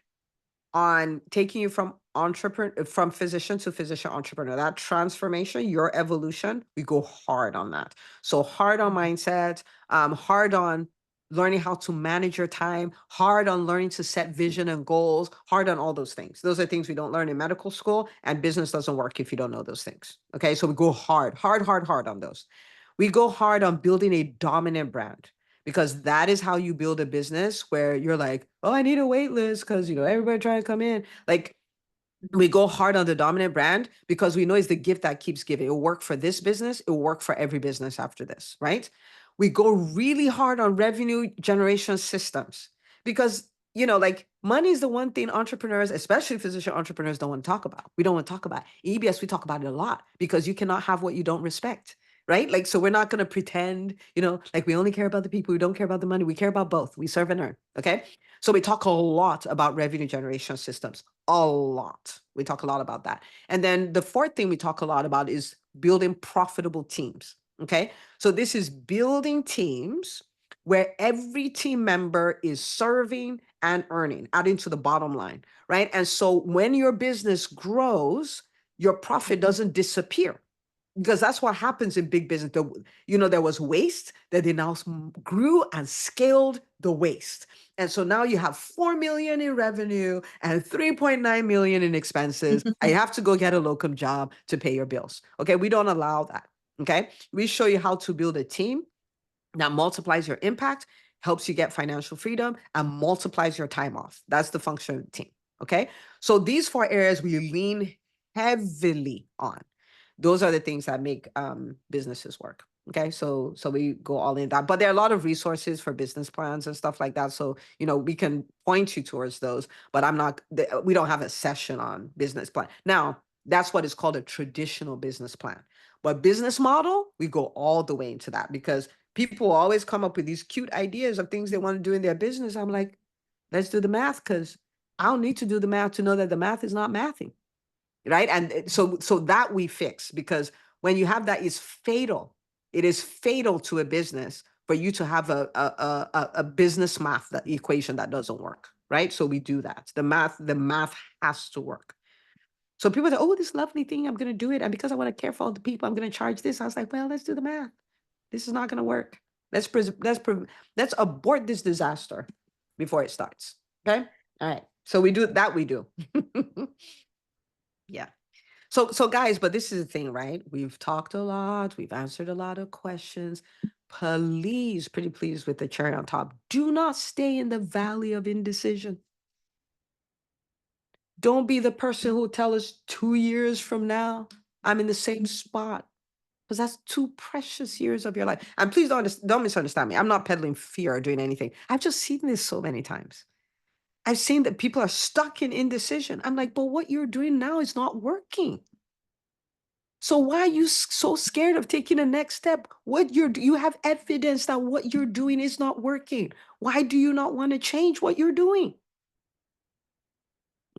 on taking you from physician to physician entrepreneur. That transformation, your evolution, we go hard on that. So hard on mindset, hard on learning how to manage your time, hard on learning to set vision and goals, hard on all those things. Those are things we don't learn in medical school, and business doesn't work if you don't know those things. Okay, so we go hard, hard, hard, hard on those. We go hard on building a dominant brand, because that is how you build a business where you're like, oh, I need a wait list because everybody trying to come in. Like, we go hard on the dominant brand because we know it's the gift that keeps giving. It'll work for this business, it will work for every business after this, right? We go really hard on revenue generation systems because, like money is the one thing entrepreneurs, especially physician entrepreneurs, don't want to talk about. We don't want to talk about it. EBS, we talk about it a lot because you cannot have what you don't respect. Right? Like, so we're not going to pretend, like we only care about the people who don't care about the money. We care about both. We serve and earn. Okay. So we talk a lot about revenue generation systems, a lot. We talk a lot about that. And then the fourth thing we talk a lot about is building profitable teams. Okay. So this is building teams where every team member is serving and earning, adding to the bottom line. Right. And so when your business grows, your profit doesn't disappear because that's what happens in big business. There was waste that they now grew and scaled the waste. And so now you have 4 million in revenue and 3.9 million in expenses. I have to go get a locum job to pay your bills. Okay. We don't allow that. Okay. We show you how to build a team that multiplies your impact, helps you get financial freedom, and multiplies your time off. That's the function of the team. Okay. So these 4 areas we lean heavily on. Those are the things that make businesses work. Okay. So we go all in that. But there are a lot of resources for business plans and stuff like that. So, we can point you towards those, but we don't have a session on business plan. Now, that's what is called a traditional business plan. But business model, we go all the way into that because people always come up with these cute ideas of things they want to do in their business. I'm like, let's do the math because I don't need to do the math to know that the math is not mathing. Right. And so that we fix because when you have that, it's fatal. It is fatal to a business for you to have a business math that equation that doesn't work. Right. So we do that. The math has to work. So people say, oh, this lovely thing, I'm going to do it. And because I want to care for all the people, I'm going to charge this. I was like, well, let's do the math. This is not going to work. Let's abort this disaster before it starts. Okay. All right. So we do that. We do. Yeah. So guys, but this is the thing, right? We've talked a lot. We've answered a lot of questions. Please, pretty please with the cherry on top. Do not stay in the valley of indecision. Don't be the person who will tell us 2 years from now, I'm in the same spot. Because that's 2 precious years of your life. And please don't misunderstand me. I'm not peddling fear or doing anything. I've just seen this so many times. I've seen that people are stuck in indecision. I'm like, but what you're doing now is not working. So why are you so scared of taking the next step? You have evidence that what you're doing is not working. Why do you not want to change what you're doing?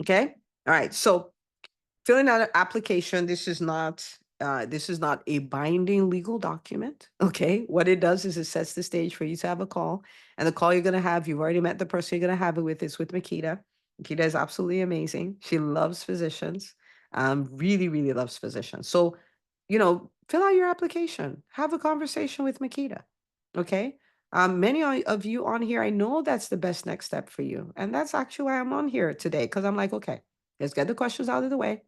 Okay. All right. So filling out an application, this is not a binding legal document. Okay. What it does is it sets the stage for you to have a call. And the call you're going to have, you've already met the person you're going to have it with, is with Makita. Makita is absolutely amazing. She loves physicians. Really, really loves physicians. So, fill out your application, have a conversation with Makita. Okay. Many of you on here, I know that's the best next step for you. And that's actually why I'm on here today. Cause I'm like, okay, let's get the questions out of the way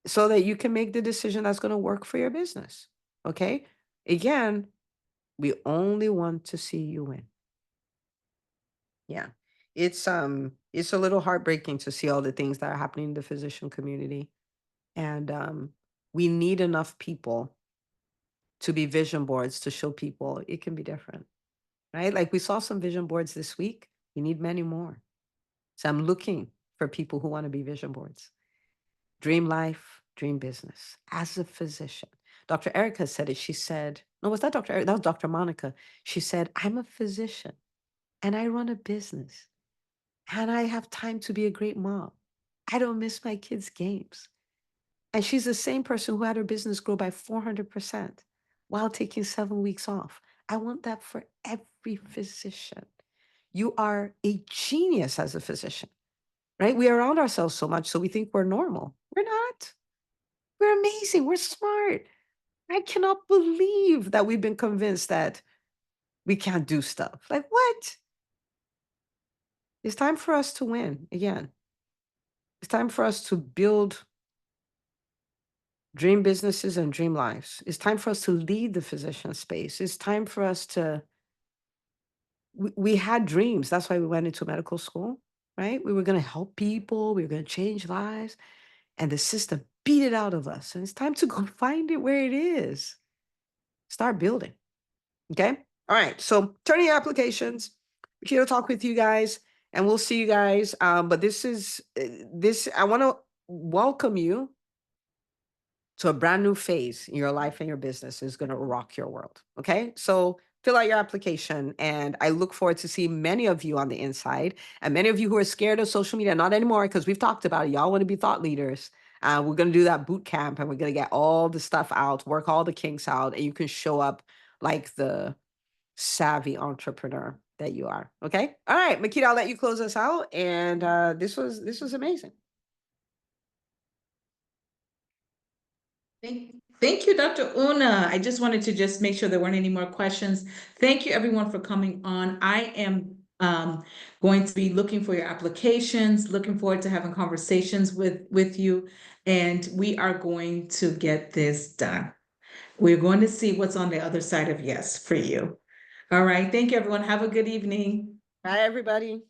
so that you can make the decision that's going to work for your business. Okay. Again, we only want to see you win. Yeah. It's a little heartbreaking to see all the things that are happening in the physician community. And we need enough people to be vision boards to show people it can be different. Right? Like we saw some vision boards this week. We need many more. So I'm looking for people who want to be vision boards. Dream life, dream business as a physician. Dr. Erica said it. She said, no, was that Dr. Erica? That was Dr. Monica. She said, I'm a physician and I run a business and I have time to be a great mom. I don't miss my kids' games. And she's the same person who had her business grow by 400% while taking 7 weeks off. I want that for every physician. You are a genius as a physician, right? We around ourselves so much, so we think we're normal. We're not. We're amazing. We're smart. I cannot believe that we've been convinced that we can't do stuff. Like, what? It's time for us to win again. It's time for us to build dream businesses and dream lives. It's time for us to lead the physician space. It's time for us to, we had dreams. That's why we went into medical school, right? We were going to help people, we were going to change lives, and the system beat it out of us. And it's time to go find it where it is. Start building. Okay. All right. So turn in your applications. We're here to talk with you guys, and we'll see you guys. But this is this. I want to welcome you to a brand new phase in your life and your business is going to rock your world. Okay. So fill out your application. And I look forward to see many of you on the inside and many of you who are scared of social media, not anymore, because we've talked about it. Y'all want to be thought leaders. We're going to do that boot camp and we're going to get all the stuff out, work all the kinks out, and you can show up like the savvy entrepreneur that you are. Okay. All right, Makita, I'll let you close us out. And this was amazing. Thank you, Dr. Una. I just wanted to just make sure there weren't any more questions. Thank you, everyone, for coming on. I am going to be looking for your applications, looking forward to having conversations with you, and we are going to get this done. We're going to see what's on the other side of yes for you. All right. Thank you, everyone. Have a good evening. Bye, everybody.